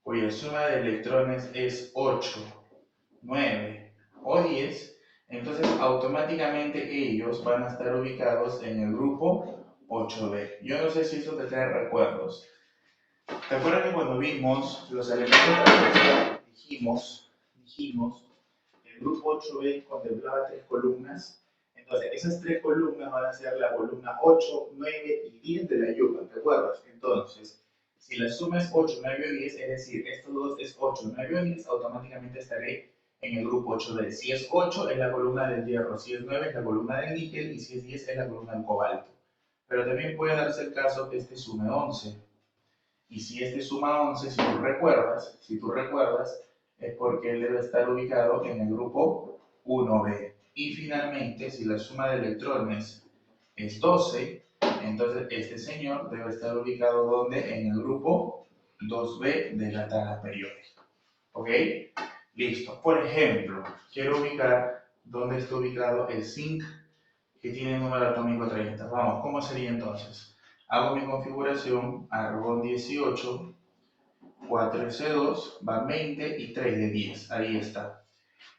[SPEAKER 1] cuya suma de electrones es 8, 9 o 10, entonces automáticamente ellos van a estar ubicados en el grupo 8B. Yo no sé si eso te trae recuerdos. ¿Te acuerdas que cuando vimos los elementos transversales dijimos el grupo 8B contemplaba 3 columnas? Entonces, esas 3 columnas van a ser la columna 8, 9 y 10 de la yuca, ¿te acuerdas? Entonces, si la suma es 8, 9 o 10, es decir, estos dos es 8, 9 o 10, automáticamente estaré en el grupo 8B. Si es 8 es la columna del hierro, si es 9 es la columna del níquel y si es 10 es la columna del cobalto. Pero también puede darse el caso que este sume 11. Y si este suma 11, si tú recuerdas, es porque él debe estar ubicado en el grupo 1B. Y finalmente, si la suma de electrones es 12, entonces este señor debe estar ubicado ¿dónde? En el grupo 2B de la tabla periódica. ¿Ok? Listo. Por ejemplo, quiero ubicar dónde está ubicado el zinc que tiene el número atómico 30. Vamos, ¿cómo sería entonces? Hago mi configuración, argón 18, 4S2, van 20 y 3 de 10. Ahí está.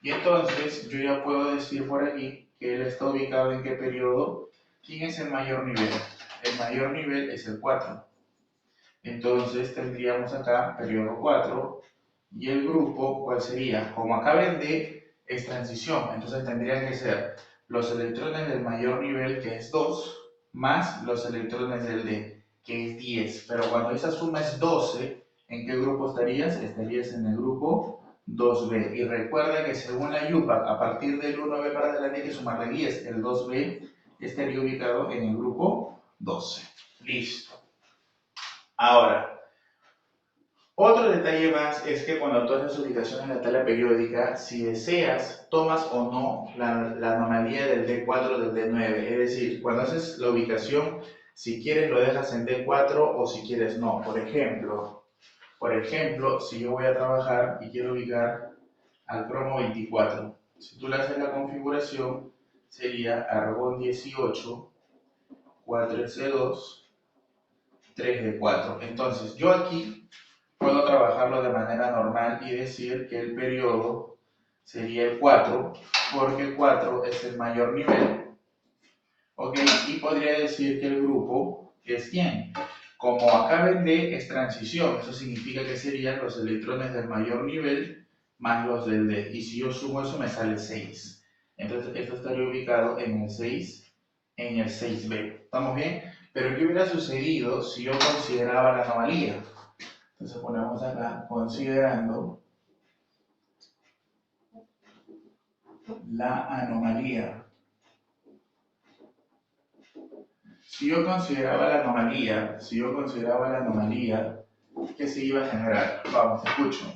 [SPEAKER 1] Y entonces yo ya puedo decir por aquí que él está ubicado en qué periodo. ¿Quién es el mayor nivel? El mayor nivel es el 4. Entonces tendríamos acá periodo 4 y el grupo, ¿cuál sería? Como acá ven D, es transición, entonces tendrían que ser los electrones del mayor nivel, que es 2, más los electrones del D, que es 10. Pero cuando esa suma es 12, ¿en qué grupo estarías? Estarías en el grupo 2B. Y recuerda que según la UPAC, a partir del 1B para adelante hay que sumarle 10. El 2B estaría ubicado en el grupo 12. Listo. Ahora, otro detalle más es que cuando tú haces ubicación en la tabla periódica, si deseas, tomas o no la anomalía del D4 o del D9. Es decir, cuando haces la ubicación, si quieres lo dejas en D4 o si quieres no. Por ejemplo, si yo voy a trabajar y quiero ubicar al cromo 24, si tú le haces la configuración, sería argón 18, 4S2, 3D4. Entonces, yo aquí puedo trabajarlo de manera normal y decir que el periodo sería el 4, porque el 4 es el mayor nivel, ¿ok? Y podría decir que el grupo es ¿quién? Como acá ven D es transición, eso significa que serían los electrones del mayor nivel más los del D. Y si yo sumo eso me sale 6. Entonces esto estaría ubicado en el 6, en el 6B. ¿Estamos bien? Pero ¿qué hubiera sucedido si yo consideraba la anomalía? Entonces ponemos acá, considerando la anomalía. Si yo consideraba la anomalía, ¿qué se iba a generar? Vamos, escucho.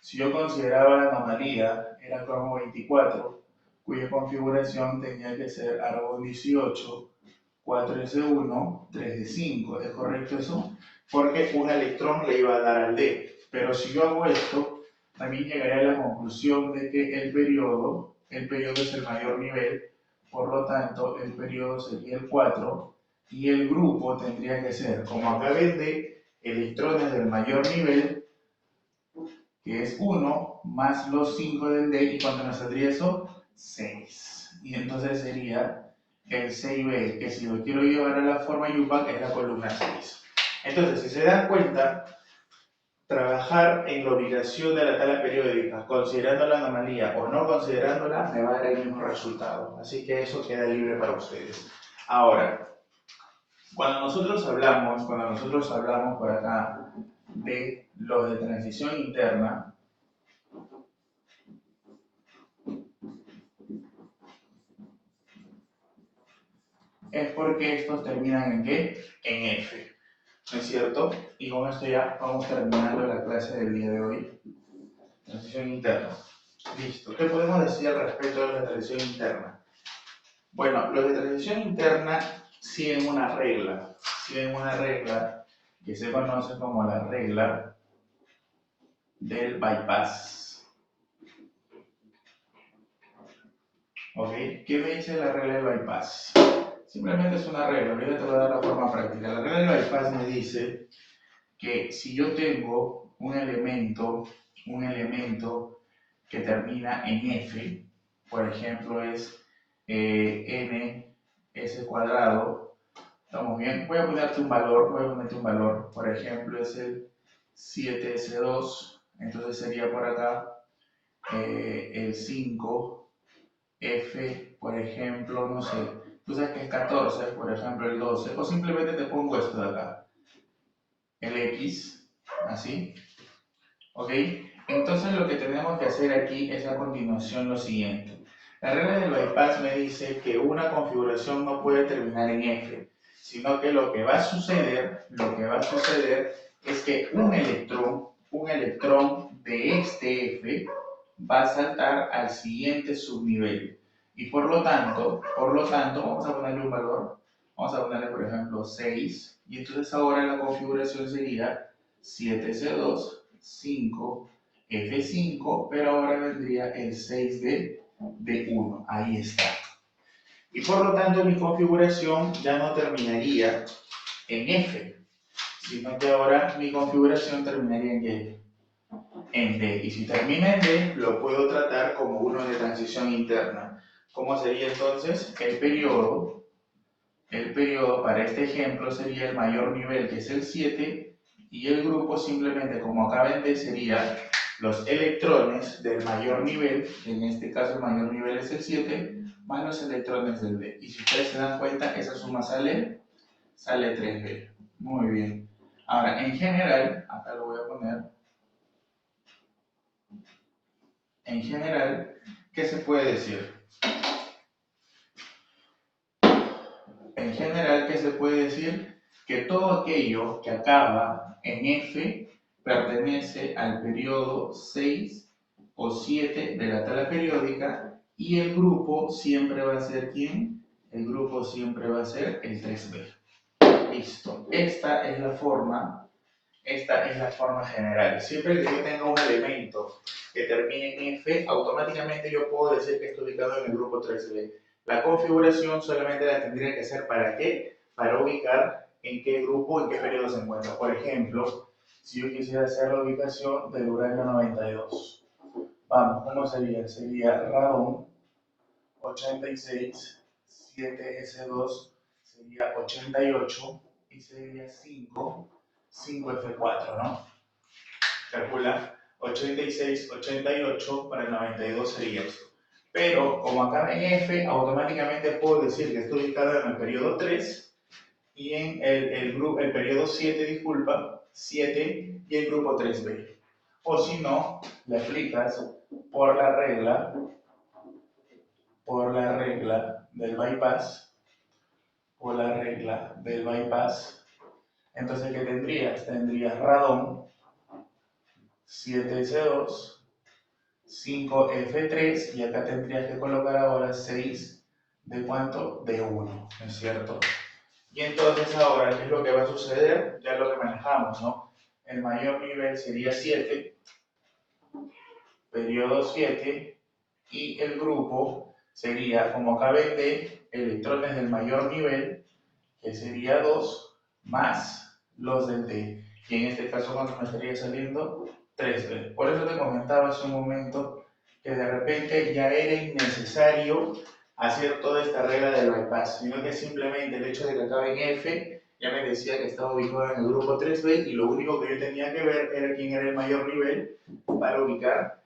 [SPEAKER 1] Si yo consideraba la anomalía, era cromo 24, cuya configuración tenía que ser argón 18, 4S1, 3D5. ¿Es correcto eso? Porque un electrón le iba a dar al D. Pero si yo hago esto, también llegaré a la conclusión de que el periodo es el mayor nivel, por lo tanto, el periodo sería el 4 y el grupo tendría que ser, como acá ven, de electrones del mayor nivel, que es 1, más los 5 del D, y ¿cuánto nos saldría eso? 6. Y entonces sería el 6B, que si lo quiero llevar a la forma UPAC es la columna 6. Entonces, si se dan cuenta, trabajar en la ubicación de la tabla periódica, considerando la anomalía o no considerándola, me va a dar el mismo resultado. Así que eso queda libre para ustedes. Ahora, cuando nosotros hablamos por acá de los de transición interna, es porque estos terminan ¿en qué? En F, ¿no es cierto? Y con esto ya vamos terminando la clase del día de hoy. Transición interna. Listo. ¿Qué podemos decir al respecto de la transición interna? Bueno, los de transición interna siguen una regla que se conoce como la regla del bypass. ¿Ok? ¿Qué me dice la regla del bypass? Simplemente es una regla, ahorita te voy a dar la forma práctica. La regla del bypass me dice que si yo tengo un elemento que termina en f, por ejemplo es n s cuadrado, ¿estamos bien? Voy a ponerte un valor, por ejemplo es el 7s2, entonces sería por acá el 5f, por ejemplo, no sé, tú sabes que es 14, por ejemplo el 12, o simplemente te pongo esto de acá, el x, así, ¿ok? Entonces lo que tenemos que hacer aquí es a continuación lo siguiente. La regla del bypass me dice que una configuración no puede terminar en F, sino que lo que va a suceder es que un electrón de este F va a saltar al siguiente subnivel. Y por lo tanto, vamos a ponerle un valor, vamos a ponerle por ejemplo 6, y entonces ahora la configuración sería 7C2, 5, F5, pero ahora vendría el 6 de 1, ahí está. Y por lo tanto mi configuración ya no terminaría en F, sino que ahora mi configuración terminaría en qué? En D. Y si termina en D, lo puedo tratar como uno de transición interna. ¿Cómo sería entonces? El periodo para este ejemplo sería el mayor nivel, que es el 7, y el grupo simplemente, como acá ven, D, sería los electrones del mayor nivel, que en este caso el mayor nivel es el 7, más los electrones del D. Y si ustedes se dan cuenta, esa suma sale 3B. Muy bien. Ahora, en general, acá lo voy a poner, en general, ¿qué se puede decir? En general, ¿qué se puede decir? Que todo aquello que acaba en F pertenece al periodo 6 o 7 de la tabla periódica y el grupo siempre va a ser ¿quién? El grupo siempre va a ser el 3B. Listo. Esta es la forma general. Siempre que yo tenga un elemento que termine en F, automáticamente yo puedo decir que está ubicado en el grupo 3B. La configuración solamente la tendría que hacer ¿para qué? Para ubicar en qué grupo, en qué periodo se encuentra. Por ejemplo, si yo quisiera hacer la ubicación del uranio 92. Vamos, ¿cómo sería? Sería radón 86, 7S2 sería 88 y sería 5F4, ¿no? Calcula 86, 88 para el 92 sería esto. Pero como acá en F, automáticamente puedo decir que estoy ubicado en el periodo 3 y en el periodo 7, disculpa, 7 y el grupo 3B. O si no, le aplicas por la regla del bypass, entonces ¿qué tendrías? Tendrías radón 7S2, 5F3 y acá tendrías que colocar ahora 6 de ¿cuánto? De 1, ¿no es cierto? Y entonces ahora, ¿qué es lo que va a suceder? Ya lo que manejamos, ¿no? El mayor nivel sería 7, periodo 7, y el grupo sería, como acá ven, de electrones del mayor nivel, que sería 2, más los del D. Y en este caso, ¿cuánto me estaría saliendo? 3D. Por eso te comentaba hace un momento que de repente ya era innecesario hacer toda esta regla del bypass, sino que simplemente el hecho de que acabe en F ya me decía que estaba ubicado en el grupo 3B y lo único que yo tenía que ver era quién era el mayor nivel para ubicar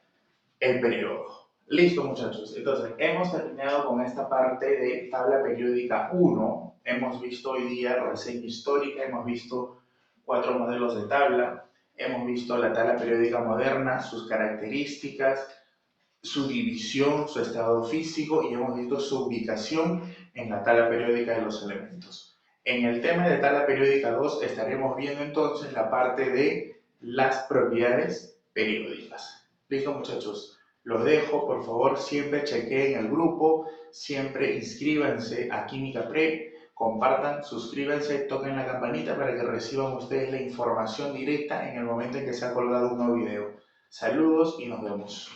[SPEAKER 1] el periodo. Listo, muchachos. Entonces, hemos terminado con esta parte de tabla periódica 1. Hemos visto hoy día reseña histórica, hemos visto 4 modelos de tabla, hemos visto la tabla periódica moderna, sus características, su división, su estado físico y hemos visto su ubicación en la tabla periódica de los elementos. En el tema de tabla periódica 2 estaremos viendo entonces la parte de las propiedades periódicas. Listo, muchachos. Los dejo, por favor, siempre chequeen el grupo, siempre inscríbanse a Química Pre, compartan, suscríbanse, toquen la campanita para que reciban ustedes la información directa en el momento en que se ha colgado un nuevo video. Saludos y nos vemos.